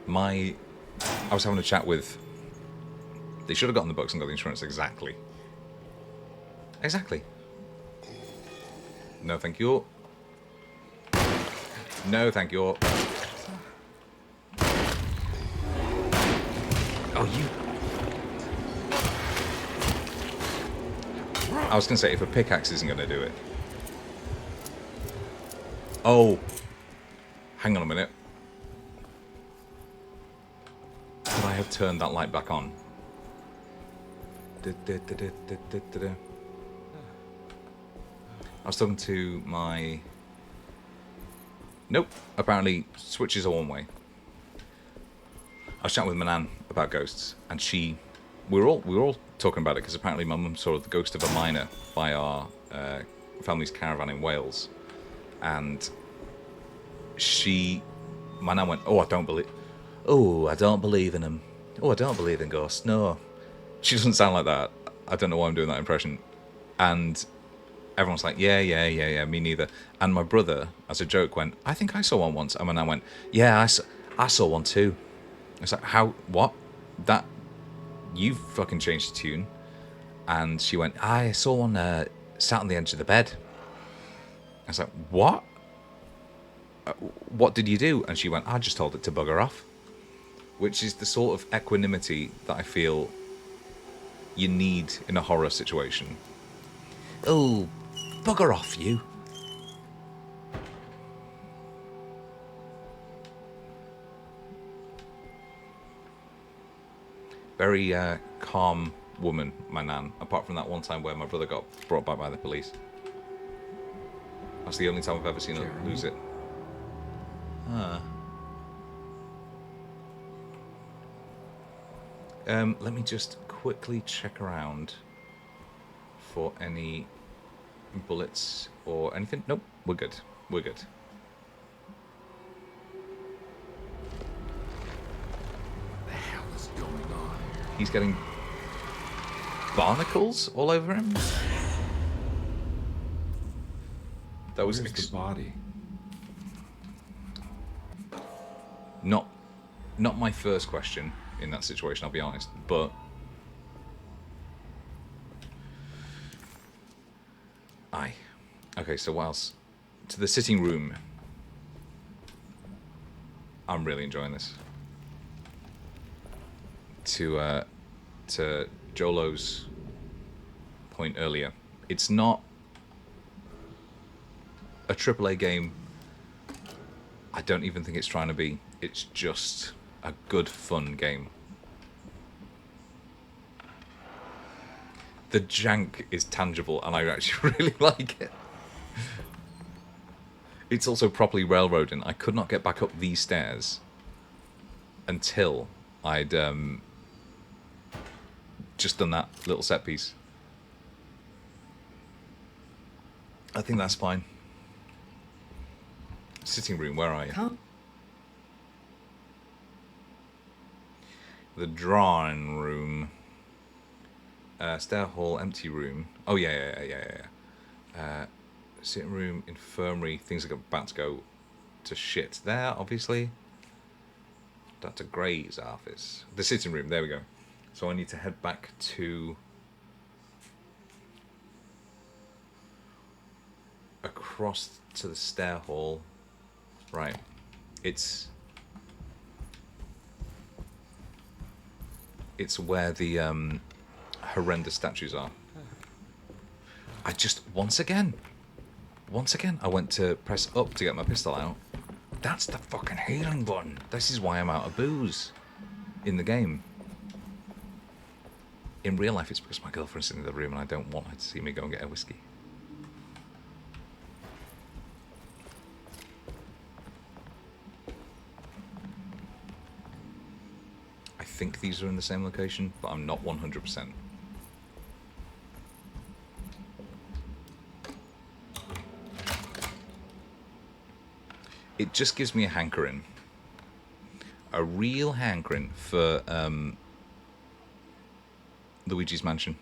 I was having a chat with... They should have gotten the books and got the insurance exactly. Exactly. No, thank you. No, thank you. Oh, you... I was going to say, if a pickaxe isn't going to do it... Oh. Hang on a minute. Could I have turned that light back on? I was talking to my... Nope. Apparently, switches are one way. I was chatting with my nan about ghosts, and we were all talking about it because apparently my mum saw the ghost of a miner by our family's caravan in Wales, and my nan went, I don't believe in them. Oh, I don't believe in ghosts. No, she doesn't sound like that. I don't know why I'm doing that impression. And everyone's like, yeah, me neither. And my brother, as a joke, went, I think I saw one once. And my nan went, yeah, I saw one too. It's like, how, what? That, you fucking changed the tune. And she went, I saw one sat on the edge of the bed. I was like, what? What did you do? And she went, I just told it to bugger off. Which is the sort of equanimity that I feel you need in a horror situation. Oh, bugger off, you. Very calm woman, my nan, apart from that one time where my brother got brought back by the police. That's the only time I've ever seen her lose it. Let me just quickly check around for any bullets or anything. Nope, we're good. We're good. What the hell is going on? He's getting barnacles all over him. That was Where's the body? not my first question in that situation, I'll be honest, but aye. Okay, so what else? To the sitting room. I'm really enjoying this. To Jolo's point earlier, it's not a AAA game. I don't even think it's trying to be. It's just a good, fun game. The jank is tangible, and I actually really like it. It's also properly railroading. I could not get back up these stairs until I'd just done that little set piece. I think that's fine. Sitting room, where are you? Come. The drawing room. Stair hall, empty room. Oh, yeah. Sitting room, infirmary. Things are about to go to shit there, obviously. Dr. Gray's office. The sitting room, there we go. So I need to head back to... across to the stair hall. Right. It's where the horrendous statues are. I just once again I went to press up to get my pistol out. That's the fucking healing button. This is why I'm out of booze in the game. In real life, it's because my girlfriend's in the room and I don't want her to see me go and get a whiskey. I think these are in the same location, but I'm not 100%. It just gives me a hankering. A real hankering for Luigi's Mansion.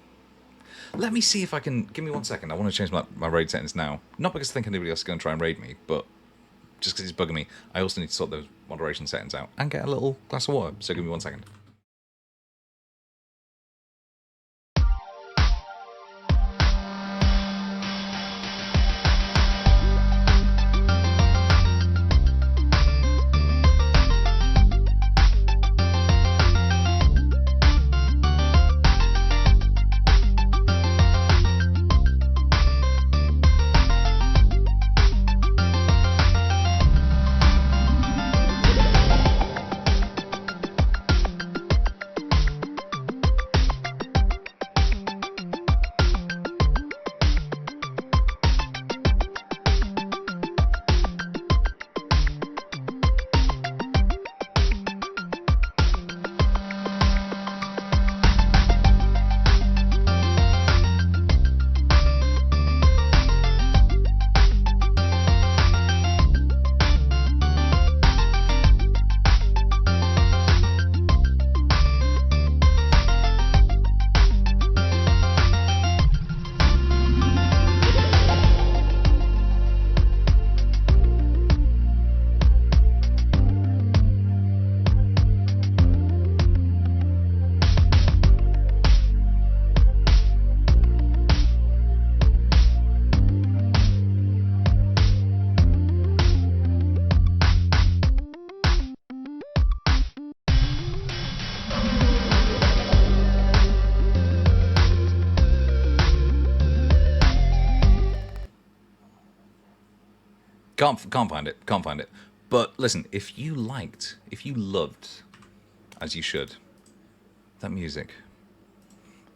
Let me see if I can... Give me 1 second. I want to change my raid settings now. Not because I think anybody else is going to try and raid me, but just because it's bugging me. I also need to sort those moderation settings out and get a little glass of water. So give me 1 second. Can't find it. But listen, if you loved, as you should, that music,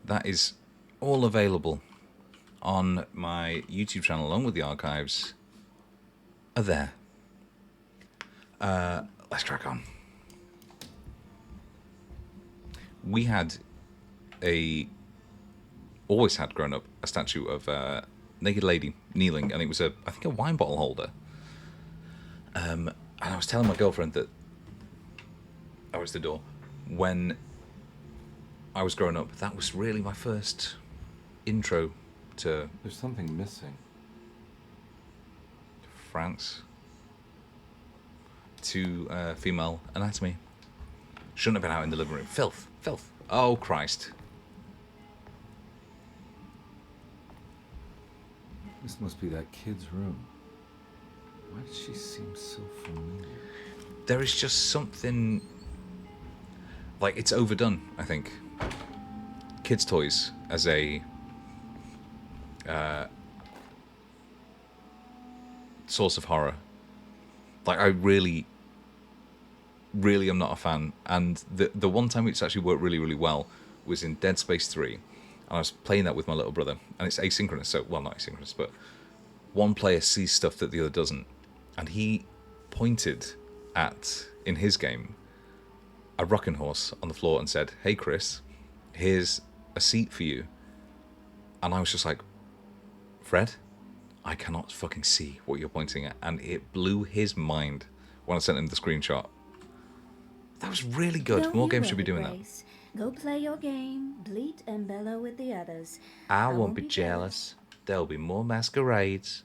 that is all available on my YouTube channel, along with the archives, are there. Let's crack on. we had always had growing up a statue of a naked lady kneeling, and it was I think a wine bottle holder. And I was telling my girlfriend that, oh, it's the door, when I was growing up, that was really my first intro to There's something missing. France, to female anatomy. Shouldn't have been out in the living room. Filth. Oh, Christ. This must be that kid's room. Why does she seem so familiar? There is just something, like, it's overdone, I think. Kids' toys as a source of horror. Like, I really am not a fan. And the one time it's actually worked really, really well was in Dead Space 3. And I was playing that with my little brother. And it's asynchronous, so, well, not asynchronous, but one player sees stuff that the other doesn't. And he pointed at, in his game, a rocking horse on the floor and said, "Hey, Chris, here's a seat for you." And I was just like, "Fred, I cannot fucking see what you're pointing at." And it blew his mind when I sent him the screenshot. That was really good. Don't More you games should be worry, doing Grace. Go play your game, bleat and bellow with the others. that. I won't be jealous. There'll be more masquerades.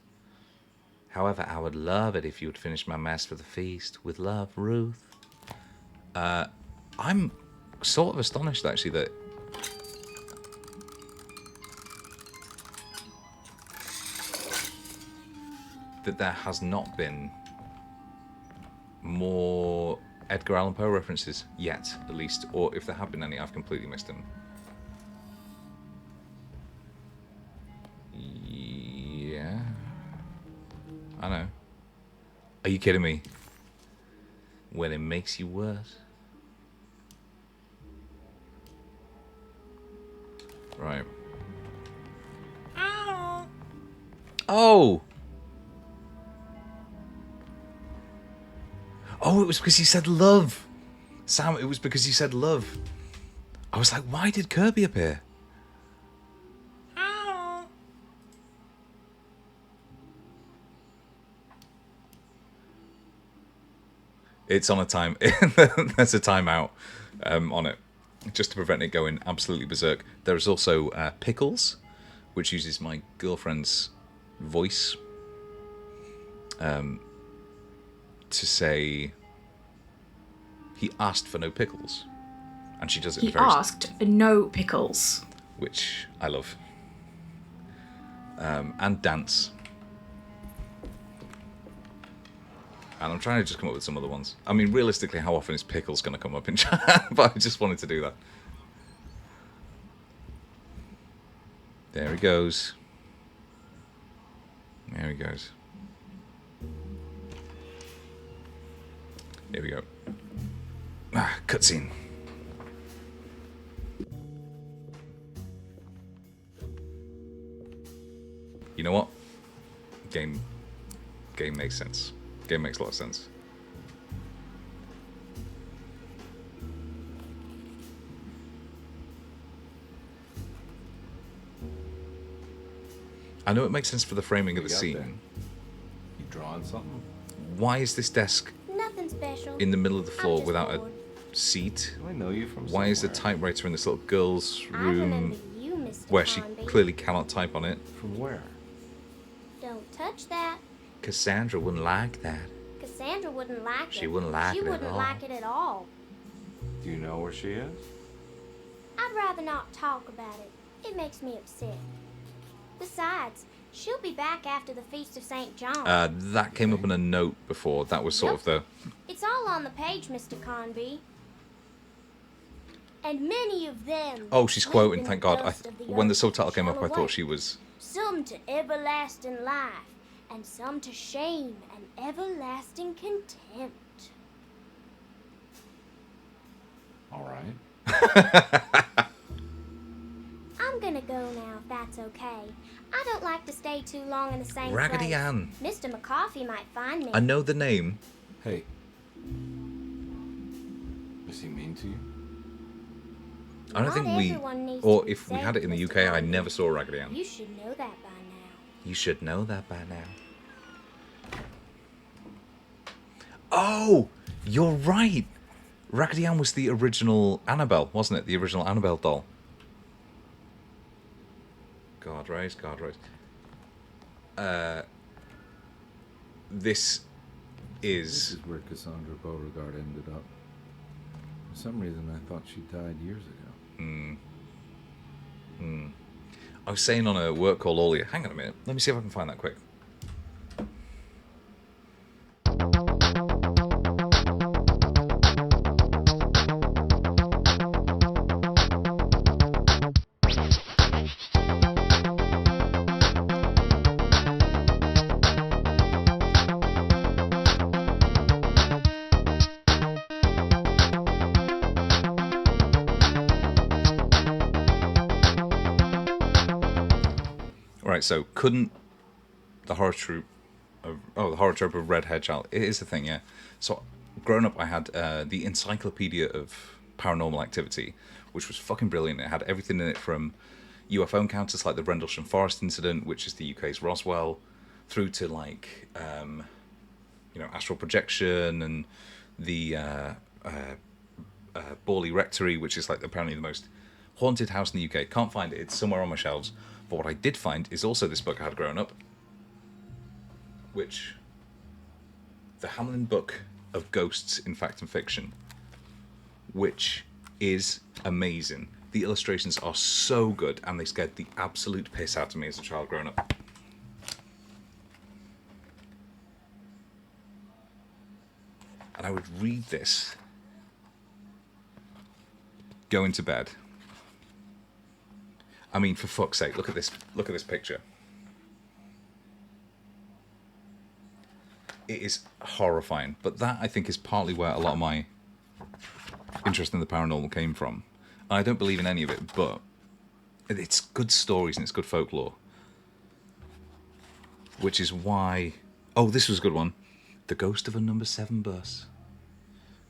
However, I would love it if you would finish my mass for the feast. With love, Ruth. I'm sort of astonished, actually, that there has not been more Edgar Allan Poe references yet, at least. Or if there have been any, I've completely missed them. Yeah. I know. Are you kidding me? When it makes you worse. Right. Oh! Oh, it was because he said love. Sam, it was because he said love. I was like, why did Kirby appear? It's on a time. There's a timeout on it, just to prevent it going absolutely berserk. There is also Pickles, which uses my girlfriend's voice to say he asked for no pickles, and she does it. He asked for no pickles, which I love. And Dance. And I'm trying to just come up with some other ones. I mean, realistically, how often is Pickles going to come up in chat? But I just wanted to do that. There he goes. There he goes. Here we go. Ah, cutscene. You know what? Game makes sense. Game makes a lot of sense. I know it makes sense for the framing of the scene. You drawing something? Why is this desk Nothing special. in the middle of the floor just without bored. a seat? Do I know you from Why is the somewhere? typewriter in this little girl's I remember room you, Mr. where she Conby. clearly cannot type on it? From where? Don't touch that. Cassandra wouldn't like that. Cassandra wouldn't like it. She wouldn't like She it at wouldn't all. like it at all. Do you know where she is? I'd rather not talk about it. It makes me upset. Besides, she'll be back after the Feast of St. John. That came up in a note before. That was sort of the... It's all on the page, Mr. Conby. And many of them. Oh, she's live quoting, in thank the God. dust of the When the earth subtitle and came up, shall I thought awake. she was... Some to everlasting life, and some to shame and everlasting contempt. All right. I'm gonna go now if that's okay. I don't like to stay too long in the same Raggedy place. Ann. Mr. McCoffee might find me. I know the name. Hey. Is he mean to you? I don't think Not we, everyone needs or to be if we saved, had it in the Mr. UK, I Bobby. never saw Raggedy Ann. You should know that by now. You should know that by now. Oh, you're right. Raggedy Ann was the original Annabelle, wasn't it? The original Annabelle doll. God raise, God raise. This This is is where Cassandra Beauregard ended up. For some reason, I thought she died years ago. I was saying on a work call earlier. Hang on a minute. Let me see if I can find that quick. Right, so couldn't the horror trope of the horror trope of Red Hair Child? It is the thing, yeah. So growing up, I had the Encyclopedia of Paranormal Activity, which was fucking brilliant. It had everything in it from UFO encounters like the Rendlesham Forest incident, which is the UK's Roswell, through to like astral projection and the Borley Rectory, which is like apparently the most haunted house in the UK. Can't find it. It's somewhere on my shelves. But what I did find is also this book I had growing up, which the Hamlin Book of Ghosts in Fact and Fiction, which is amazing. The illustrations are so good, and they scared the absolute piss out of me as a child growing up. And I would read this going to bed. I mean, for fuck's sake, look at this picture. It is horrifying, but that I think is partly where a lot of my interest in the paranormal came from. I don't believe in any of it, but it's good stories and it's good folklore. Which is why... Oh, this was a good one. The Ghost of a Number 7 Bus.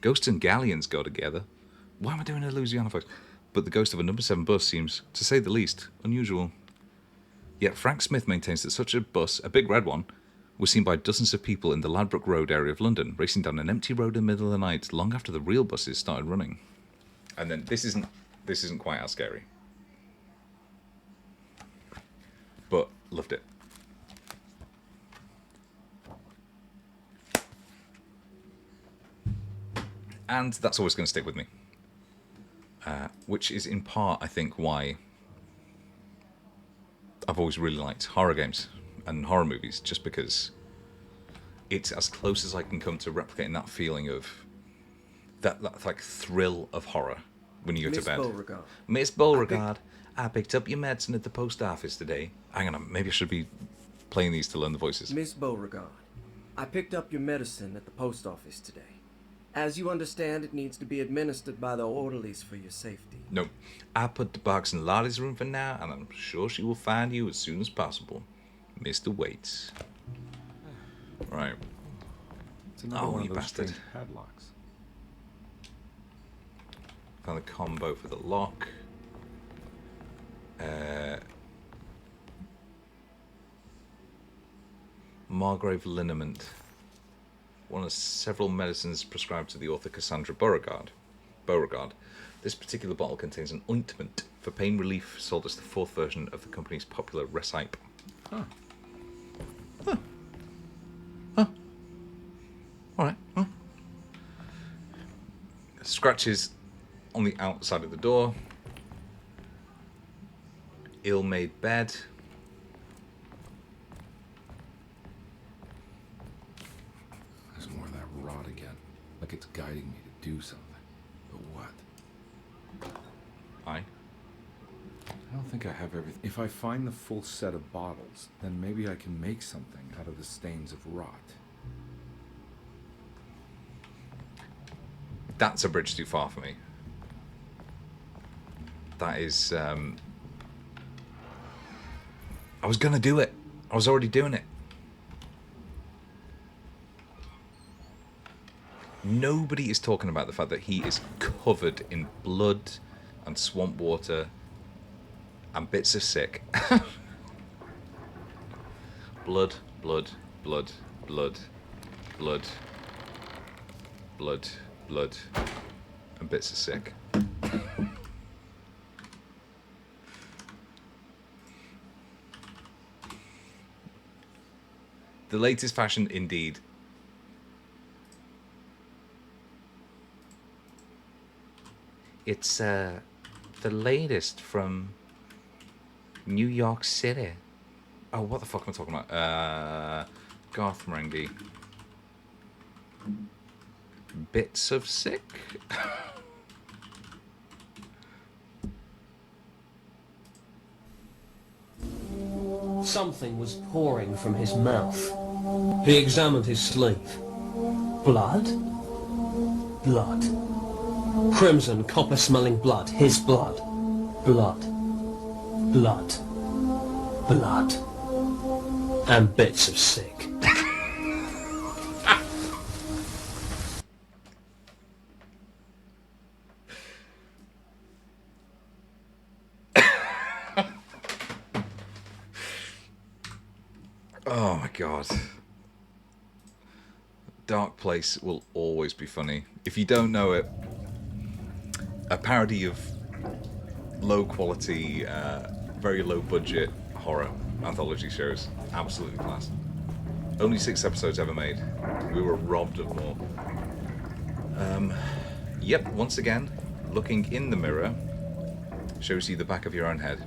Ghosts and galleons go together. Why am I doing a Louisiana voice? But the ghost of a Number 7 bus seems, to say the least, unusual. Yet Frank Smith maintains that such a bus, a big red one, was seen by dozens of people in the Ladbroke Road area of London, racing down an empty road in the middle of the night, long after the real buses started running. And then this isn't quite as scary, but loved it. And that's always going to stick with me. Which is in part, I think, why I've always really liked horror games and horror movies, just because it's as close as I can come to replicating that feeling of that like thrill of horror when you go to bed. Beauregard. Miss Beauregard, I picked up your medicine at the post office today. Hang on, maybe I should be playing these to learn the voices. Miss Beauregard, I picked up your medicine at the post office today. As you understand, it needs to be administered by the orderlies for your safety. No, I put the box in Lottie's room for now, and I'm sure she will find you as soon as possible. Mr. Waits. Right. It's another Oh, one you of those bastard. strange padlocks. Found the combo for the lock. Margrave liniment. One of several medicines prescribed to the author Cassandra Beauregard. This particular bottle contains an ointment for pain relief, sold as the fourth version of the company's popular Recipe. Huh. All right. Huh. Scratches on the outside of the door. Ill-made bed. There's more of that rot again. Like it's guiding me to do something. But what? Aye. I don't think I have everything. If I find the full set of bottles, then maybe I can make something out of the stains of rot. That's a bridge too far for me. That is... I was going to do it. I was already doing it. Nobody is talking about the fact that he is covered in blood and swamp water and bits of sick. Blood, blood, blood, blood, blood, blood, blood, and bits of sick. The latest fashion, indeed. It's the latest from New York City. Oh, what the fuck am I talking about? Garth Marenghi. Bits of sick? Something was pouring from his mouth. He examined his sleeve. Blood? Blood. Crimson, copper-smelling blood. His blood. Blood. Blood. Blood. And bits of sick. Oh my god. Dark Place will always be funny. If you don't know it, a parody of low quality, very low budget horror anthology shows. Absolutely class. Only 6 episodes ever made. We were robbed of more. Yep, once again, looking in the mirror shows you the back of your own head.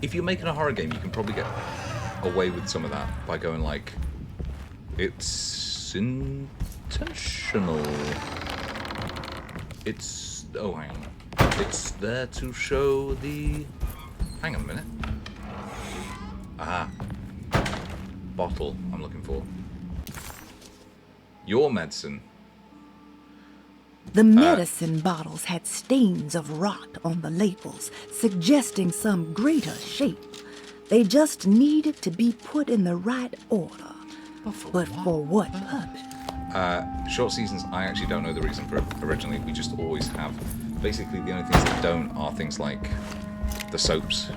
If you're making a horror game, you can probably get away with some of that by going like, it's intentional. It's, oh hang on, it's there to show the, hang on a minute. Aha, bottle I'm looking for. Your medicine. The medicine bottles had stains of rot on the labels, suggesting some greater shape. They just needed to be put in the right order. But for what purpose? Short seasons, I actually don't know the reason for it originally. We just always have. Basically, the only things that don't are things like the soaps,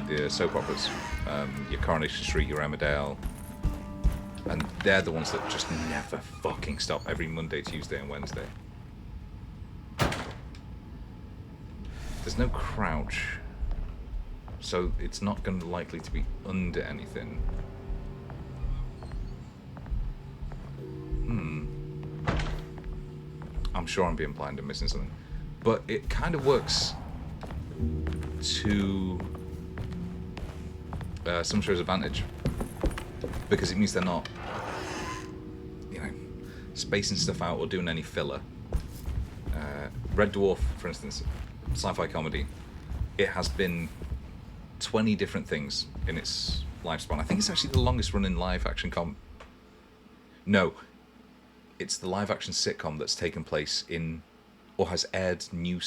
the soap operas, your Coronation Street, your Emmerdale. And they're the ones that just never fucking stop every Monday, Tuesday, and Wednesday. There's no crouch, so it's not going to likely to be under anything. I'm sure I'm being blind and missing something, but it kind of works to some shows' advantage, because it means they're not, spacing stuff out or doing any filler. Red Dwarf, for instance, sci-fi comedy, it has been 20 different things in its lifespan. I think it's actually the longest running live action No, it's the live action sitcom that's taken place in, or has aired new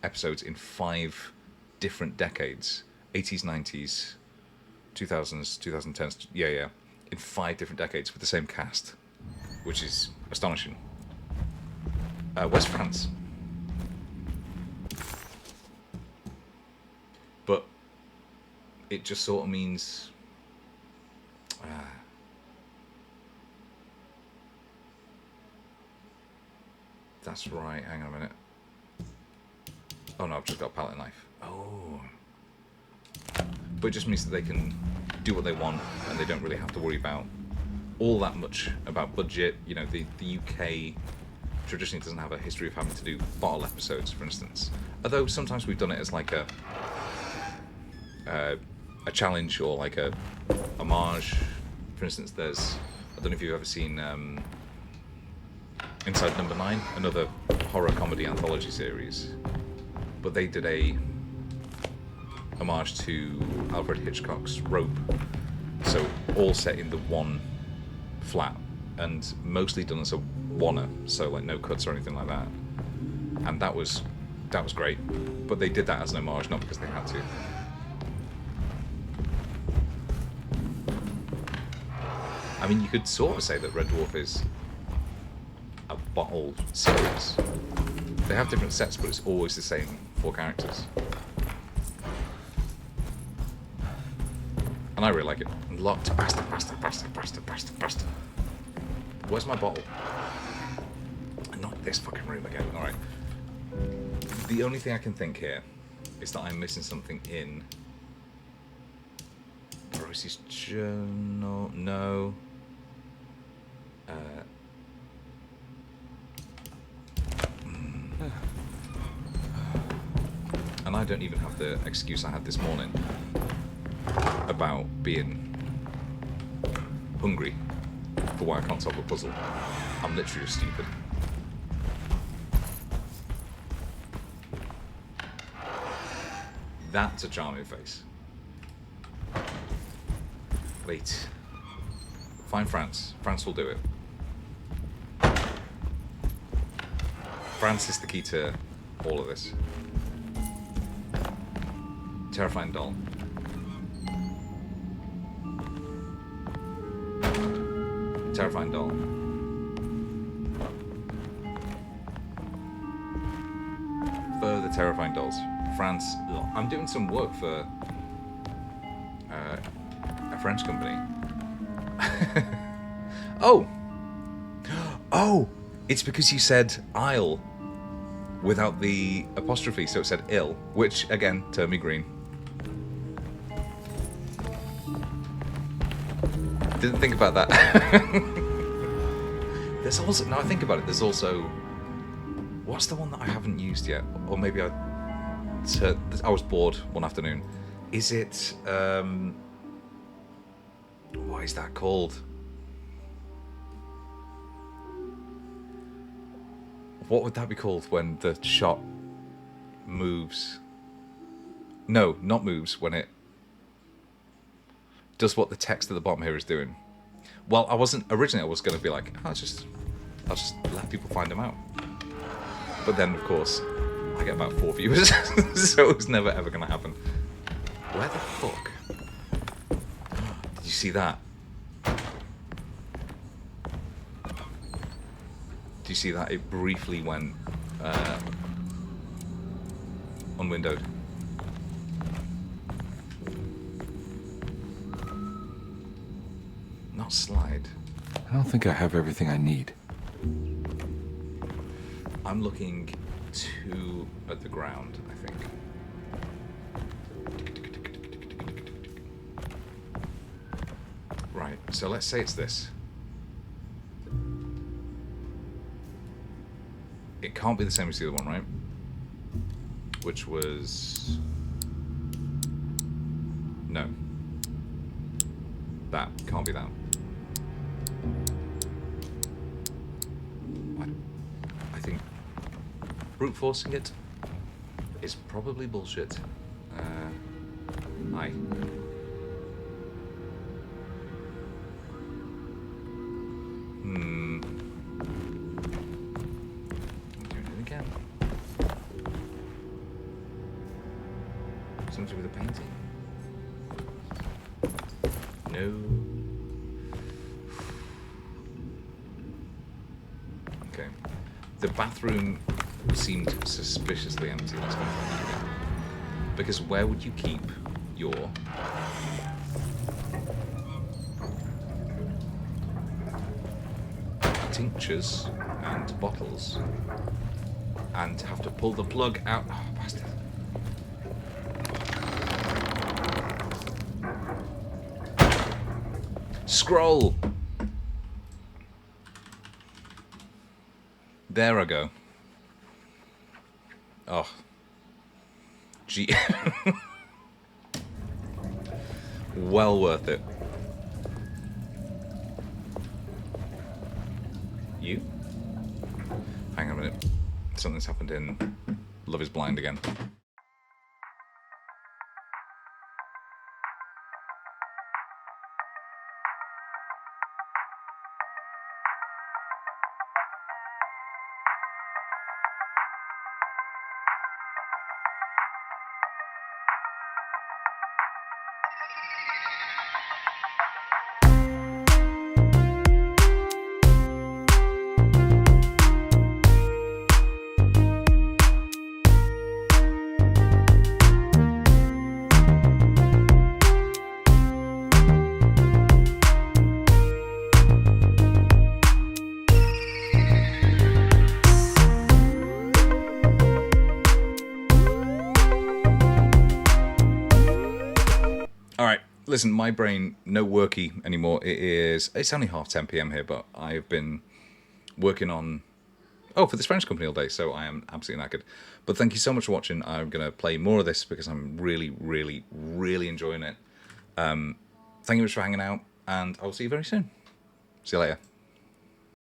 episodes in 5 different decades. 80s, 90s, 2000s, 2010s, yeah. In 5 different decades with the same cast, which is astonishing. West France. But it just sort of means that's right, hang on a minute. Oh no, I've just got a palette knife. Oh. But it just means that they can do what they want and they don't really have to worry about all that much about budget. The UK traditionally doesn't have a history of having to do bottle episodes, for instance. Although sometimes we've done it as like a challenge or like a homage. For instance, there's, I don't know if you've ever seen Inside Number 9, another horror comedy anthology series, but they did a homage to Alfred Hitchcock's Rope, so all set in the one flat and mostly done as a oneer, so like no cuts or anything like that, and that was great. But they did that as an homage, not because they had to. I mean, you could sort of say that Red Dwarf is a bottle series. They have different sets, but it's always the same 4 characters. And I really like it. Locked. Bastard. Where's my bottle? Not this fucking room again. Alright. The only thing I can think here is that I'm missing something in Rosie's journal. No. And I don't even have the excuse I had this morning about being hungry for why I can't solve a puzzle. I'm literally just stupid. That's a charming face. Wait. Find France. France will do it. France is the key to all of this. Terrifying doll. Terrifying doll. Further terrifying dolls. France. I'm doing some work for a French company. Oh! Oh! It's because you said Isle without the apostrophe, so it said ill, which, again, turned me green. Didn't think about that. There's also, now I think about it, there's also, what's the one that I haven't used yet? Or maybe I was bored one afternoon. Is it, what is that called? What would that be called when the shot moves? No, not moves, when it does what the text at the bottom here is doing. Well, originally I was going to be like, I'll just let people find them out. But then, of course, I get about 4 viewers, so it's never ever going to happen. Where the fuck? Did you see that? Do you see that? It briefly went unwindowed. Not slide. I don't think I have everything I need. I'm looking at the ground, I think. Right, so let's say it's this. It can't be the same as the other one, right? Which was... No. That can't be that. I think brute forcing it is probably bullshit. Aye. Doing it again. Something to do with the painting? No. Okay. The bathroom seemed suspiciously empty. Let's go find that again. Because where would you keep your tinctures and bottles and have to pull the plug out? Oh, bastard. Scroll! There I go. Oh. Gee. Well worth it. You? Hang on a minute. Something's happened in Love is Blind again. listen, my brain, no worky anymore. It's only 10:30 p.m. here, but I've been working on, for this French company all day, so I am absolutely knackered. But thank you so much for watching. I'm going to play more of this because I'm really, really, really enjoying it. Thank you much for hanging out, and I'll see you very soon. See you later.